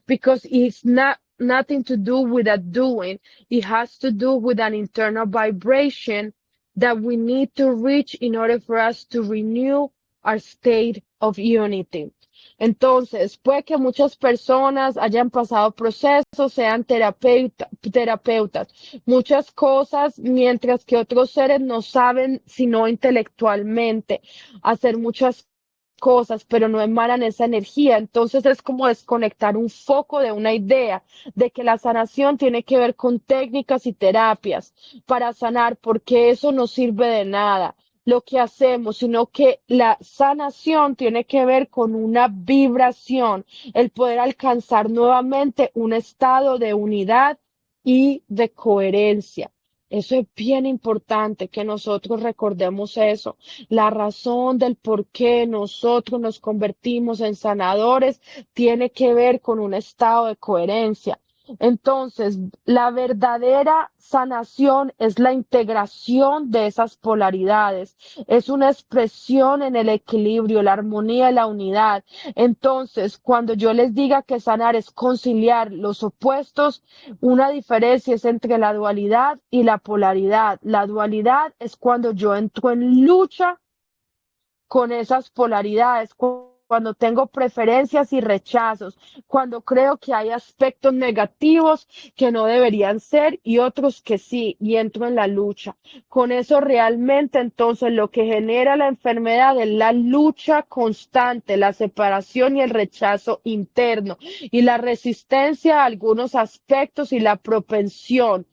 because it's not nothing to do with a doing. It has to do with an internal vibration that we need to reach in order for us to renew our state of unity. Entonces, puede que muchas personas hayan pasado procesos, sean terapeutas, muchas cosas, mientras que otros seres no saben, sino intelectualmente, hacer muchas cosas, pero no emanan esa energía. Entonces es como desconectar un foco de una idea de que la sanación tiene que ver con técnicas y terapias para sanar, porque eso no sirve de nada lo que hacemos, sino que la sanación tiene que ver con una vibración, el poder alcanzar nuevamente un estado de unidad y de coherencia. Eso es bien importante que nosotros recordemos eso. La razón del por qué nosotros nos convertimos en sanadores tiene que ver con un estado de coherencia. Entonces, la verdadera sanación es la integración de esas polaridades, es una expresión en el equilibrio, la armonía y la unidad. Entonces, cuando yo les diga que sanar es conciliar los opuestos, una diferencia es entre la dualidad y la polaridad. La dualidad es cuando yo entro en lucha con esas polaridades, cuando tengo preferencias y rechazos, cuando creo que hay aspectos negativos que no deberían ser y otros que sí, y entro en la lucha. Con eso realmente entonces lo que genera la enfermedad es la lucha constante, la separación y el rechazo interno y la resistencia a algunos aspectos y la propensión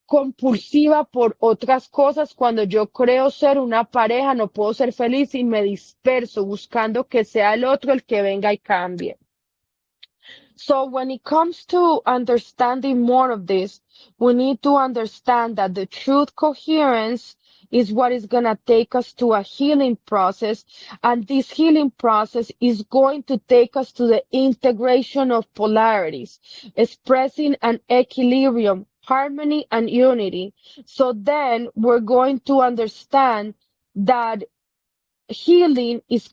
compulsiva por otras cosas. Cuando yo creo ser una pareja, no puedo ser feliz y me disperso buscando que sea el otro el que venga y cambie. So when it comes to understanding more of this, we need to understand that the truth coherence is what is going to take us to a healing process. And this healing process is going to take us to the integration of polarities, expressing an equilibrium, harmony, and unity. So then we're going to understand that healing is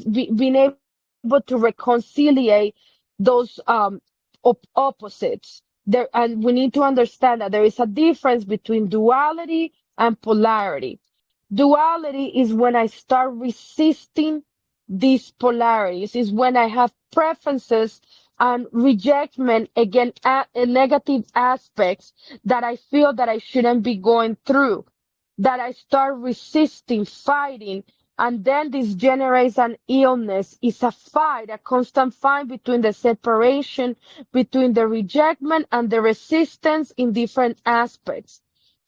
being able to reconciliate those opposites there, and we need to understand that there is a difference between duality and polarity. Duality is when I start resisting these polarities, is when I have preferences and rejection against negative aspects that I feel that I shouldn't be going through, that I start resisting, fighting, and then this generates an illness. It's a fight, a constant fight between the separation, between the rejection and the resistance in different aspects.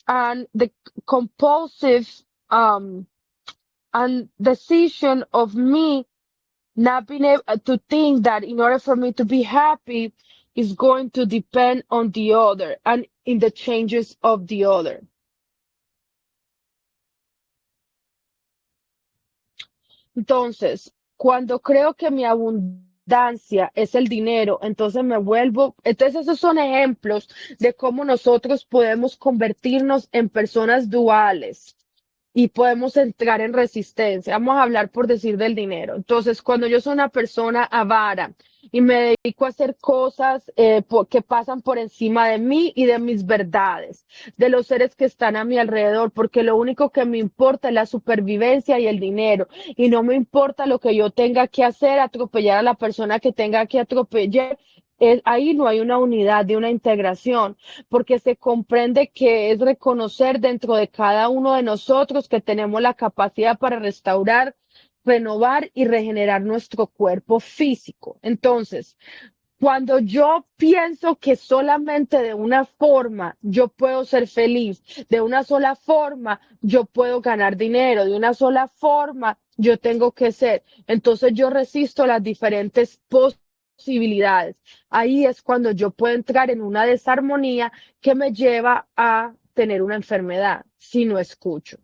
And the compulsive um, and decision of me not being able to think that in order for me to be happy is going to depend on the other and in the changes of the other. Entonces, cuando creo que mi abundancia es el dinero, entonces me vuelvo, entonces esos son ejemplos de cómo nosotros podemos convertirnos en personas duales y podemos entrar en resistencia. Vamos a hablar por decir del dinero. Entonces, cuando yo soy una persona avara y me dedico a hacer cosas que pasan por encima de mí y de mis verdades, de los seres que están a mi alrededor, porque lo único que me importa es la supervivencia y el dinero, y no me importa lo que yo tenga que hacer, atropellar a la persona que tenga que atropellar. Ahí no hay una unidad, de una integración, porque se comprende que es reconocer dentro de cada uno de nosotros que tenemos la capacidad para restaurar, renovar y regenerar nuestro cuerpo físico. Entonces, cuando yo pienso que solamente de una forma yo puedo ser feliz, de una sola forma yo puedo ganar dinero, de una sola forma yo tengo que ser, entonces yo resisto las diferentes posibilidades. Ahí es cuando yo puedo entrar en una desarmonía que me lleva a tener una enfermedad si no escucho.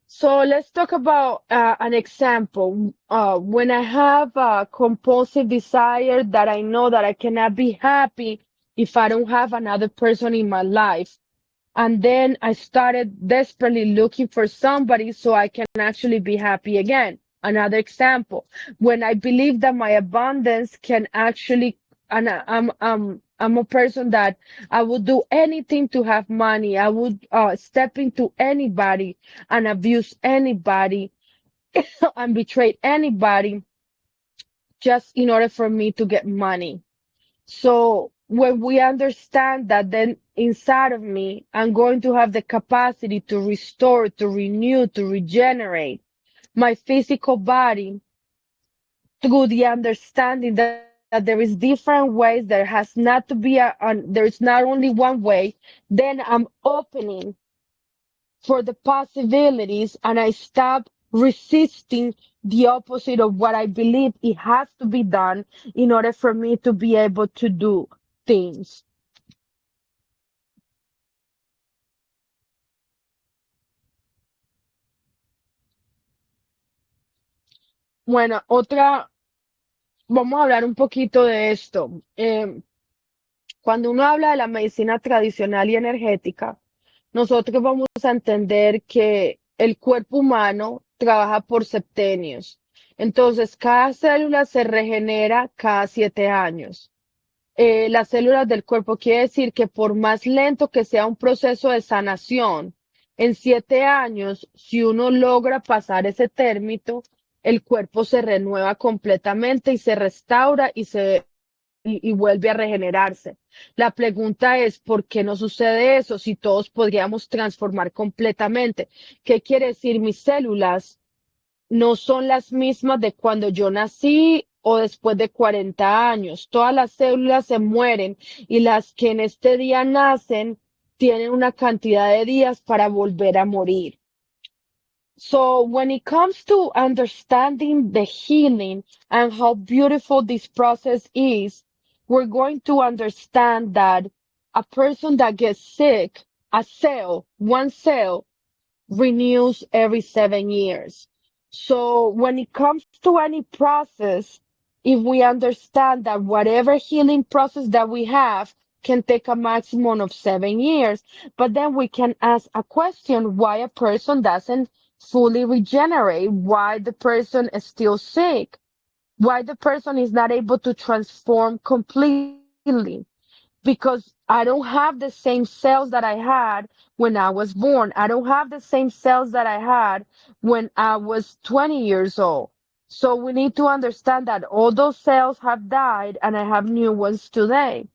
So let's talk about an example. When I have a compulsive desire that I know that I cannot be happy if I don't have another person in my life. And then I started desperately looking for somebody so I can actually be happy again. Another example, when I believe that my abundance can actually, and I'm a person that I would do anything to have money. I would step into anybody and abuse anybody and betray anybody just in order for me to get money. So when we understand that, then inside of me, I'm going to have the capacity to restore, to renew, to regenerate my physical body through the understanding that there is different ways. There has not to be there is not only one way. Then I'm opening for the possibilities and I stop resisting the opposite of what I believe it has to be done in order for me to be able to do things. Bueno, vamos a hablar un poquito de esto. Cuando uno habla de la medicina tradicional y energética, nosotros vamos a entender que el cuerpo humano trabaja por septenios. Entonces, cada célula se regenera cada 7 años. Las células del cuerpo quiere decir que por más lento que sea un proceso de sanación, en 7 años, si uno logra pasar ese término, el cuerpo se renueva completamente y se restaura y vuelve a regenerarse. La pregunta es, ¿por qué no sucede eso si todos podríamos transformar completamente? ¿Qué quiere decir? Mis células no son las mismas de cuando yo nací o después de 40 años. Todas las células se mueren y las que en este día nacen tienen una cantidad de días para volver a morir. So when it comes to understanding the healing and how beautiful this process is, we're going to understand that a person that gets sick, one cell renews every 7 years. So when it comes to any process, if we understand that whatever healing process that we have can take a maximum of 7 years, but then we can ask a question why a person doesn't fully regenerate, why the person is still sick, why the person is not able to transform completely, because I don't have the same cells that I had when I was born. I don't have the same cells that I had when I was 20 years old. So we need to understand that all those cells have died and I have new ones today.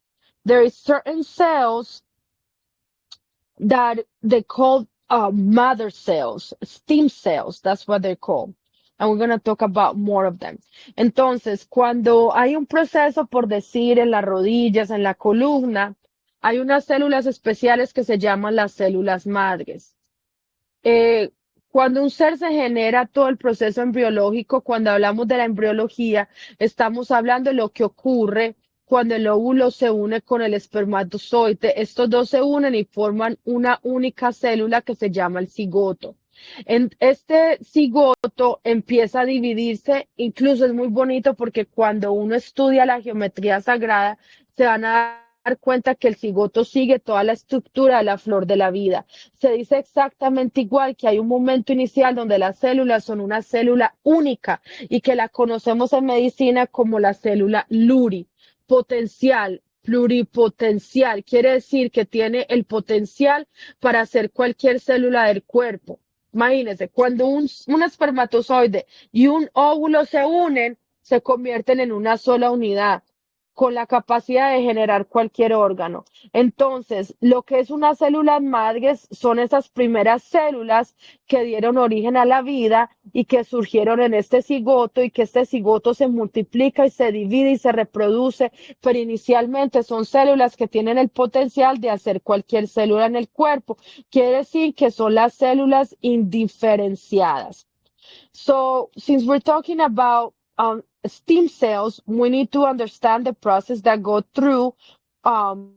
There is certain cells that they call mother cells, stem cells, that's what they're called. And we're going to talk about more of them. Entonces, cuando hay un proceso, por decir, en las rodillas, en la columna, hay unas células especiales que se llaman las células madres. Eh, Cuando un ser se genera todo el proceso embriológico, cuando hablamos de la embriología, estamos hablando de lo que ocurre cuando el óvulo se une con el espermatozoide. Estos dos se unen y forman una única célula que se llama el cigoto. En este cigoto empieza a dividirse, incluso es muy bonito porque cuando uno estudia la geometría sagrada, se van a dar cuenta que el cigoto sigue toda la estructura de la flor de la vida. Se dice exactamente igual que hay un momento inicial donde las células son una célula única y que la conocemos en medicina como la célula Luri, potencial, pluripotencial. Quiere decir que tiene el potencial para hacer cualquier célula del cuerpo. Imagínense, cuando un espermatozoide y un óvulo se unen, se convierten en una sola unidad con la capacidad de generar cualquier órgano. Entonces, lo que es unas células madres son esas primeras células que dieron origen a la vida y que surgieron en este cigoto y que este cigoto se multiplica y se divide y se reproduce, pero inicialmente son células que tienen el potencial de hacer cualquier célula en el cuerpo. Quiere decir que son las células indiferenciadas. So, since we're talking about stem cells, we need to understand the process that go through um,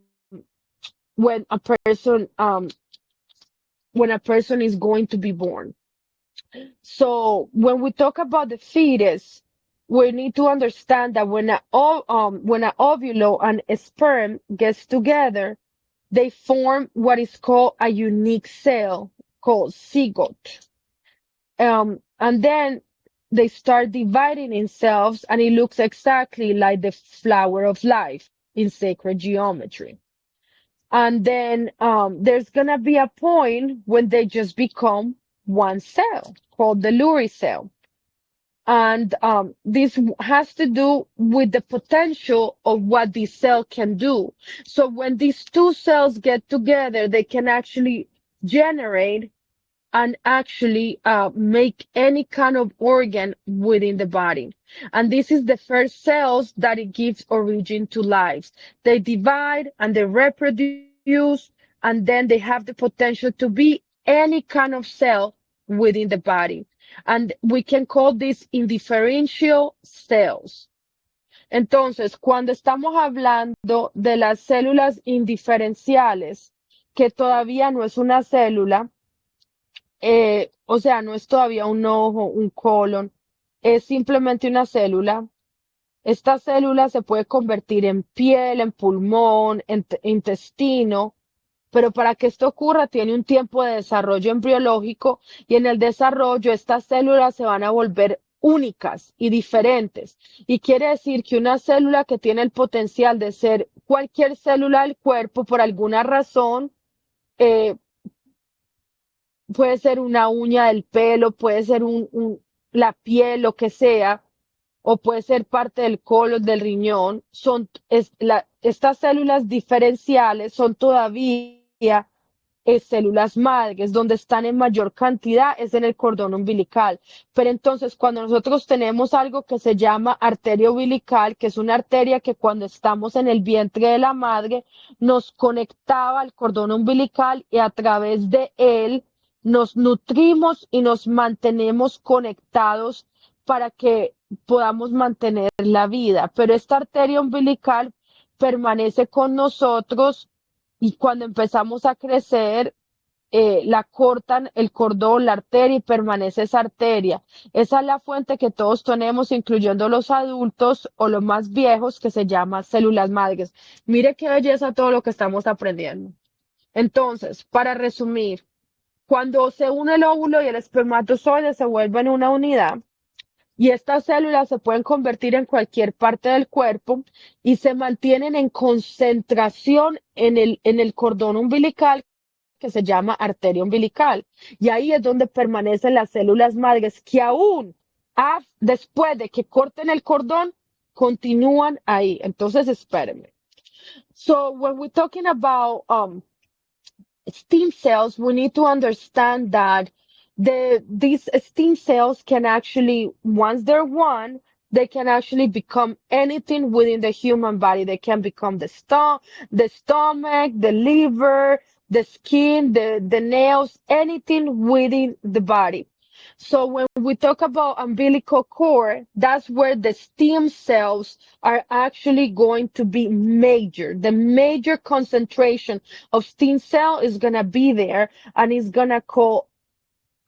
when a person is going to be born. So, when we talk about the fetus, we need to understand that when when an ovulo and a sperm gets together, they form what is called a unique cell called zygote. And then they start dividing themselves, and it looks exactly like the flower of life in sacred geometry. And then there's gonna be a point when they just become one cell called the Luri cell. And this has to do with the potential of what this cell can do. So when these two cells get together, they can actually generate and actually make any kind of organ within the body. And this is the first cells that it gives origin to life. They divide and they reproduce, and then they have the potential to be any kind of cell within the body. And we can call this indifferential cells. Entonces, cuando estamos hablando de las células indiferenciales, que todavía no es una célula, o sea, no es todavía un ojo, un colon, es simplemente una célula. Esta célula se puede convertir en piel, en pulmón, en intestino, pero para que esto ocurra tiene un tiempo de desarrollo embriológico y en el desarrollo estas células se van a volver únicas y diferentes. Y quiere decir que una célula que tiene el potencial de ser cualquier célula del cuerpo por alguna razón, eh, puede ser una uña del pelo, puede ser la piel, lo que sea, o puede ser parte del colon, del riñón. Estas células diferenciales son todavía células madres, donde están en mayor cantidad es en el cordón umbilical. Pero entonces, cuando nosotros tenemos algo que se llama arteria umbilical, que es una arteria que cuando estamos en el vientre de la madre nos conectaba al cordón umbilical y a través de él nos nutrimos y nos mantenemos conectados para que podamos mantener la vida. Pero esta arteria umbilical permanece con nosotros y cuando empezamos a crecer, la cortan el cordón, la arteria y permanece esa arteria. Esa es la fuente que todos tenemos, incluyendo los adultos o los más viejos, que se llama células madres. Mire qué belleza todo lo que estamos aprendiendo. Entonces, para resumir, cuando se une el óvulo y el espermatozoide se vuelven una unidad, y estas células se pueden convertir en cualquier parte del cuerpo y se mantienen en concentración en el cordón umbilical que se llama arteria umbilical. Y ahí es donde permanecen las células madres que aún después de que corten el cordón, continúan ahí. Entonces, espérenme. So, when we're talking about stem cells, we need to understand that these stem cells can actually, once they're one, they can actually become anything within the human body. They can become the stomach, the liver, the skin, the nails, anything within the body. So when we talk about umbilical cord, that's where the stem cells are actually going to be major. The major concentration of stem cell is going to be there and it's going to call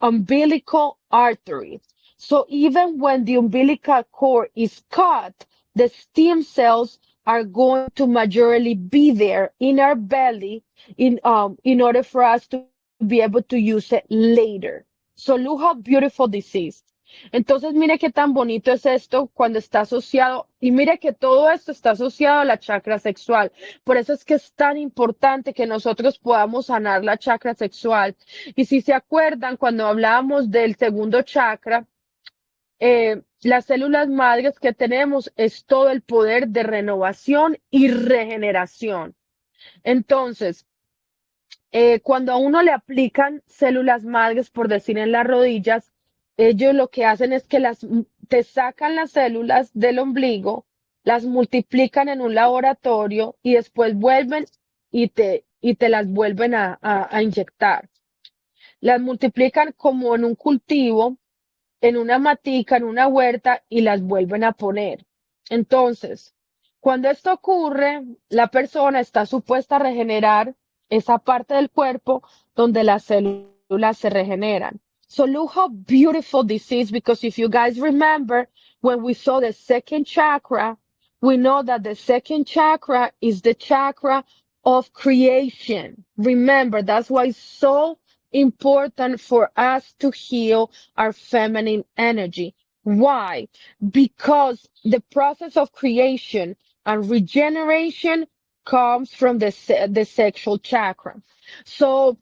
umbilical artery. So even when the umbilical cord is cut, the stem cells are going to majorly be there in our belly in order for us to be able to use it later. So look how beautiful this is. Entonces, mire qué tan bonito es esto cuando está asociado, y mire que todo esto está asociado a la chakra sexual. Por eso es que es tan importante que nosotros podamos sanar la chakra sexual. Y si se acuerdan, cuando hablábamos del segundo chakra, las células madres que tenemos es todo el poder de renovación y regeneración. Entonces, cuando a uno le aplican células madres, por decir en las rodillas, ellos lo que hacen es que te sacan las células del ombligo, las multiplican en un laboratorio y después vuelven y te las vuelven a inyectar. Las multiplican como en un cultivo, en una matica, en una huerta y las vuelven a poner. Entonces, cuando esto ocurre, la persona está supuesta a regenerar esa parte del cuerpo donde las células se regeneran. So look how beautiful this is, because if you guys remember, when we saw the second chakra, we know that the second chakra is the chakra of creation. Remember, that's why it's so important for us to heal our feminine energy. Why? Because the process of creation and regeneration comes from the sexual chakra. So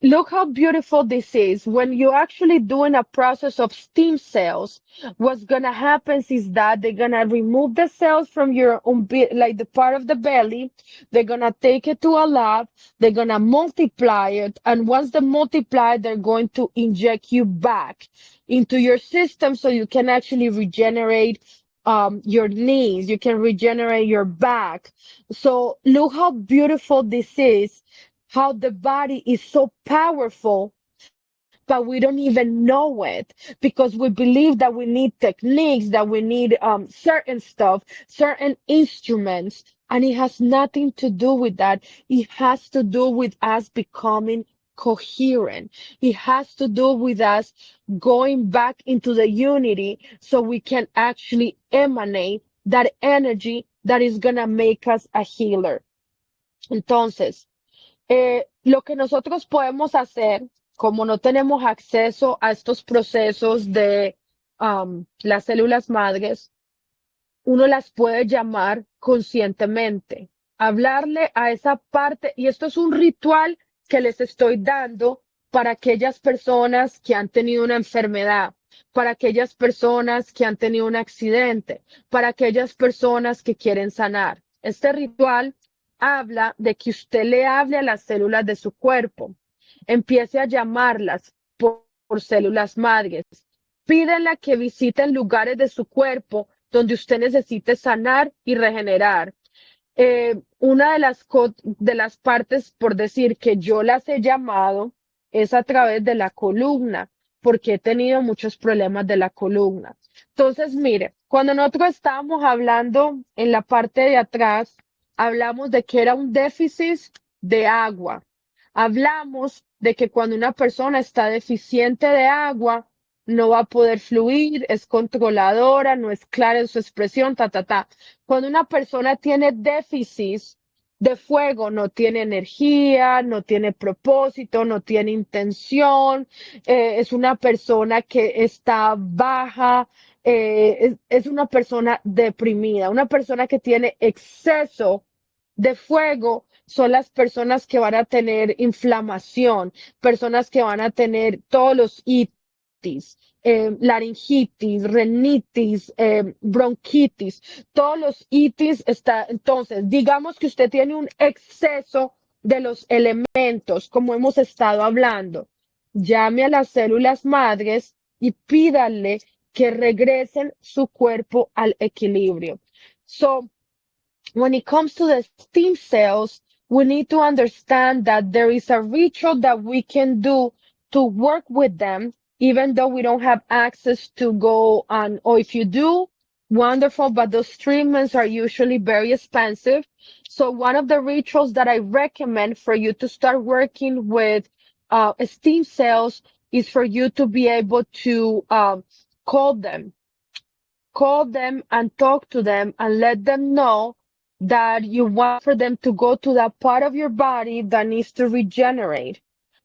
look how beautiful this is. When you're actually doing a process of stem cells, what's gonna happen is that they're gonna remove the cells from your like the part of the belly. They're gonna take it to a lab. They're gonna multiply it, and once they multiply, they're going to inject you back into your system so you can actually regenerate your knees. You can regenerate your back. So look how beautiful this is, how the body is so powerful, but we don't even know it because we believe that we need techniques, that we need certain stuff, certain instruments, and it has nothing to do with that. It has to do with us becoming coherent. It has to do with us going back into the unity so we can actually emanate that energy that is going to make us a healer. Entonces, lo que nosotros podemos hacer, como no tenemos acceso a estos procesos de las células madres, uno las puede llamar conscientemente, hablarle a esa parte, y esto es un ritual que les estoy dando para aquellas personas que han tenido una enfermedad, para aquellas personas que han tenido un accidente, para aquellas personas que quieren sanar. Este ritual habla de que usted le hable a las células de su cuerpo, empiece a llamarlas por células madres, pídela que visiten lugares de su cuerpo donde usted necesite sanar y regenerar. Una de las partes, por decir, que yo las he llamado es a través de la columna, porque he tenido muchos problemas de la columna. Entonces, mire, cuando nosotros estábamos hablando en la parte de atrás, hablamos de que era un déficit de agua. Hablamos de que cuando una persona está deficiente de agua, no va a poder fluir, es controladora, no es clara en su expresión, ta, ta, ta. Cuando una persona tiene déficit de fuego, no tiene energía, no tiene propósito, no tiene intención, es una persona que está baja, es una persona deprimida, una persona que tiene exceso de fuego son las personas que van a tener inflamación, personas que van a tener todos los itis, laringitis, rinitis, bronquitis, todos los itis está. Entonces, digamos que usted tiene un exceso de los elementos, como hemos estado hablando. Llame a las células madres y pídale que regresen su cuerpo al equilibrio. So, when it comes to the stem cells, we need to understand that there is a ritual that we can do to work with them, even though we don't have access to go on, or if you do, wonderful, but those treatments are usually very expensive. So one of the rituals that I recommend for you to start working with stem cells is for you to be able to call them call them and talk to them and let them know that you want for them to go to that part of your body that needs to regenerate,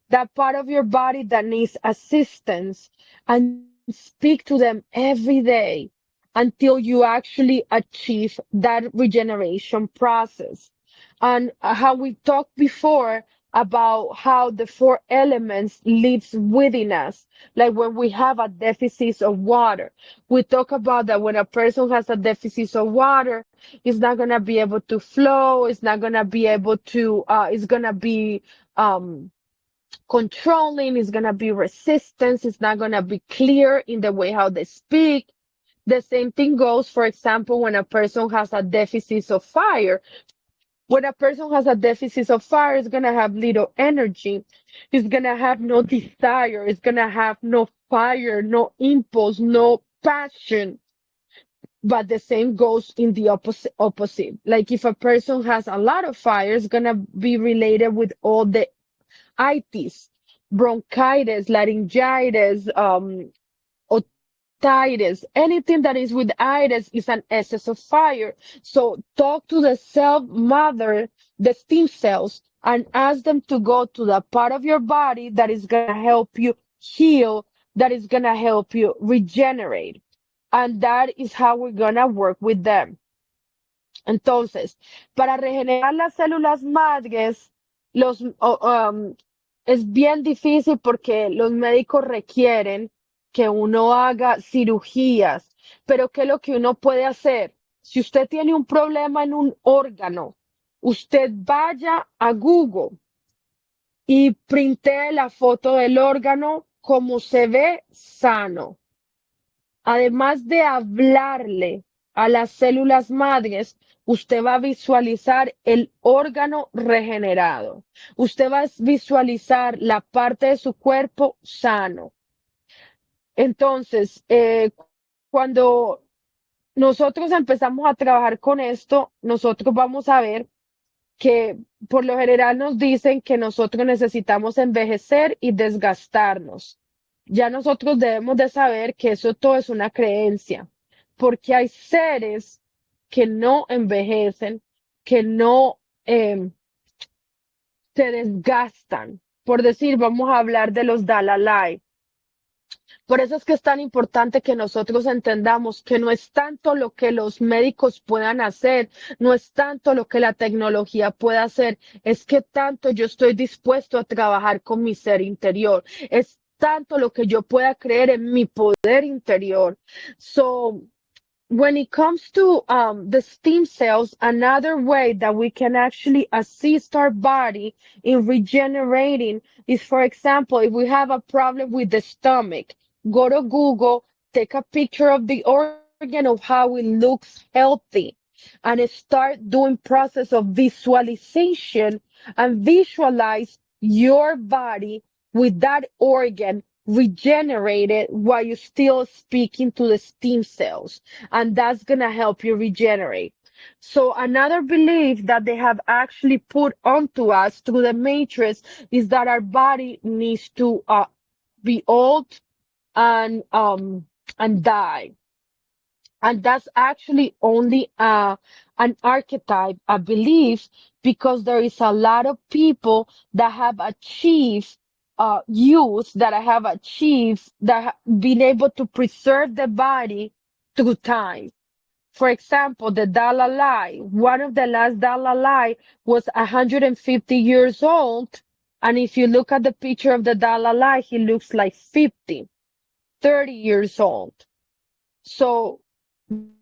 that part of your body that needs assistance, and speak to them every day until you actually achieve that regeneration process. And how we talked before about how the four elements lives within us, like when we have a deficit of water. We talk about that when a person has a deficit of water, it's not gonna be able to flow, it's not gonna be able to, it's gonna be um controlling, it's gonna be resistance, it's not gonna be clear in the way how they speak. The same thing goes, for example, when a person has a deficit of fire. When a person has a deficit of fire, it's gonna have little energy. It's gonna have no desire. It's gonna have no fire, no impulse, no passion. But the same goes in the opposite. Like if a person has a lot of fire, it's gonna be related with all the itis, bronchitis, laryngitis, otitis, anything that is with itis is an excess of fire. So talk to the cell mother, the stem cells, and ask them to go to the part of your body that is gonna help you heal, that is gonna help you regenerate. And that is how we're gonna work with them. Entonces, para regenerar las células madres, es bien difícil porque los médicos requieren que uno haga cirugías, pero ¿qué es lo que uno puede hacer? Si usted tiene un problema en un órgano, usted vaya a Google y printe la foto del órgano como se ve sano. Además de hablarle a las células madres, usted va a visualizar el órgano regenerado. Usted va a visualizar la parte de su cuerpo sano. Entonces, cuando nosotros empezamos a trabajar con esto, nosotros vamos a ver que por lo general nos dicen que nosotros necesitamos envejecer y desgastarnos. Ya nosotros debemos de saber que eso todo es una creencia, porque hay seres que no envejecen, que no se desgastan. Por decir, vamos a hablar de los Dalalai. Por eso es que es tan importante que nosotros entendamos que no es tanto lo que los médicos puedan hacer, no es tanto lo que la tecnología pueda hacer, es que tanto yo estoy dispuesto a trabajar con mi ser interior, es tanto lo que yo pueda creer en mi poder interior. So, when it comes to the stem cells, another way that we can actually assist our body in regenerating is, for example, if we have a problem with the stomach, go to Google, take a picture of the organ of how it looks healthy, and start doing process of visualization and visualize your body with that organ regenerated while you're still speaking to the stem cells. And that's going to help you regenerate. So another belief that they have actually put onto us through the matrix is that our body needs to be old and die. And that's actually only an archetype, a belief, because there is a lot of people that have achieved youth, that have achieved, that been able to preserve the body through time. For example, the Dalai Lama, one of the last Dalai Lama was 150 years old. And if you look at the picture of the Dalai Lama, he looks like 50, 30 years old. So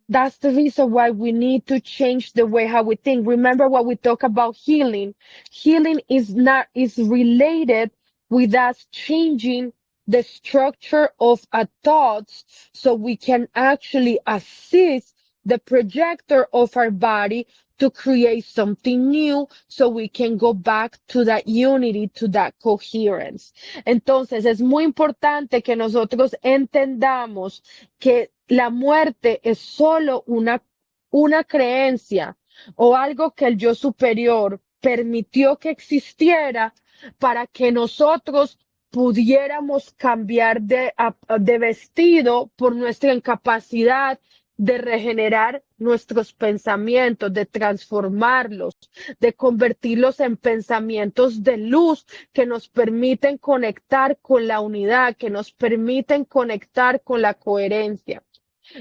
that's the reason why we need to change the way how we think. Remember what we talk about healing. Healing is related with us changing the structure of our thoughts so we can actually assist the projector of our body to create something new so we can go back to that unity, to that coherence. Entonces, es muy importante que nosotros entendamos que la muerte es solo una creencia o algo que el yo superior permitió que existiera para que nosotros pudiéramos cambiar de vestido por nuestra incapacidad de regenerar nuestros pensamientos, de transformarlos, de convertirlos en pensamientos de luz que nos permiten conectar con la unidad, que nos permiten conectar con la coherencia.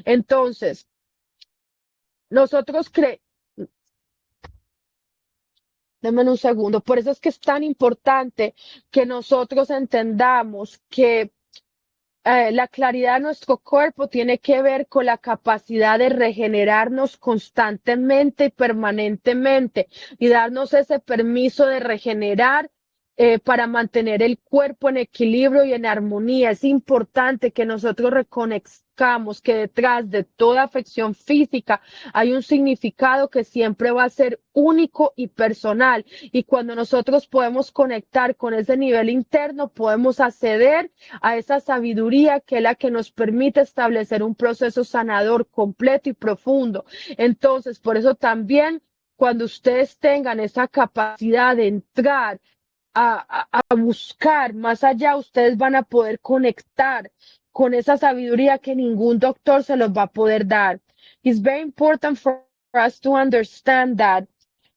Entonces, nosotros creemos, denme un segundo, por eso es que es tan importante que nosotros entendamos que la claridad de nuestro cuerpo tiene que ver con la capacidad de regenerarnos constantemente y permanentemente y darnos ese permiso de regenerar para mantener el cuerpo en equilibrio y en armonía. Es importante que nosotros reconozcamos que detrás de toda afección física hay un significado que siempre va a ser único y personal. Y cuando nosotros podemos conectar con ese nivel interno, podemos acceder a esa sabiduría que es la que nos permite establecer un proceso sanador completo y profundo. Entonces, por eso también, cuando ustedes tengan esa capacidad de entrar a buscar más allá, ustedes van a poder conectar con esa sabiduría que ningún doctor se los va a poder dar. It's very important for us to understand that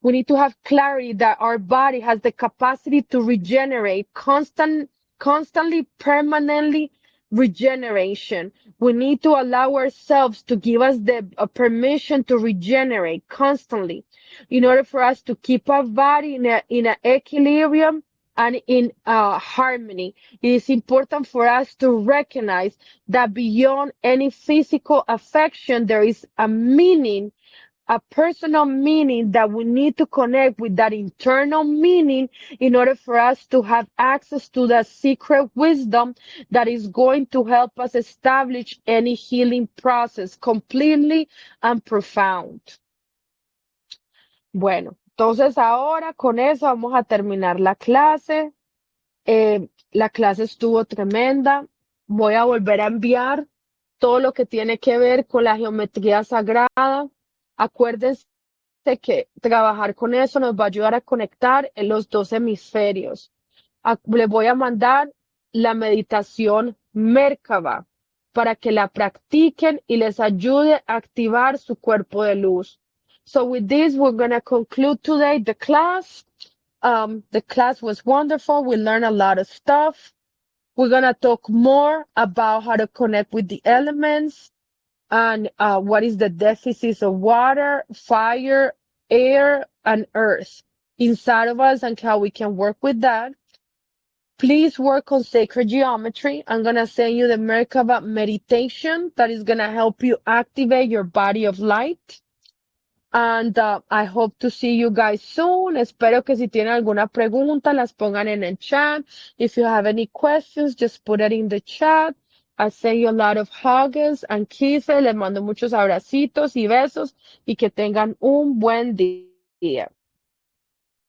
we need to have clarity that our body has the capacity to regenerate constantly, permanently regeneration. We need to allow ourselves to give us the permission to regenerate constantly in order for us to keep our body in a equilibrium and in harmony. It is important for us to recognize that beyond any physical affection, there is a meaning, a personal meaning that we need to connect with that internal meaning in order for us to have access to the secret wisdom that is going to help us establish any healing process completely and profound. Bueno, entonces ahora con eso vamos a terminar la clase. La clase estuvo tremenda. Voy a volver a enviar todo lo que tiene que ver con la geometría sagrada. Acuérdense que trabajar con eso nos va a ayudar a conectar en los dos hemisferios. Les voy a mandar la meditación Merkaba para que la practiquen y les ayude a activar su cuerpo de luz. So with this, we're going to conclude today the class. The class was wonderful. We learned a lot of stuff. We're going to talk more about how to connect with the elements and what is the deficits of water, fire, air, and earth inside of us and how we can work with that. Please work on sacred geometry. I'm going to send you the Merkaba meditation that is going to help you activate your body of light. And I hope to see you guys soon. Espero que si tienen alguna pregunta las pongan en el chat. If you have any questions, just put it in the chat. I send you a lot of hugs and kisses. Les mando muchos abracitos y besos y que tengan un buen día.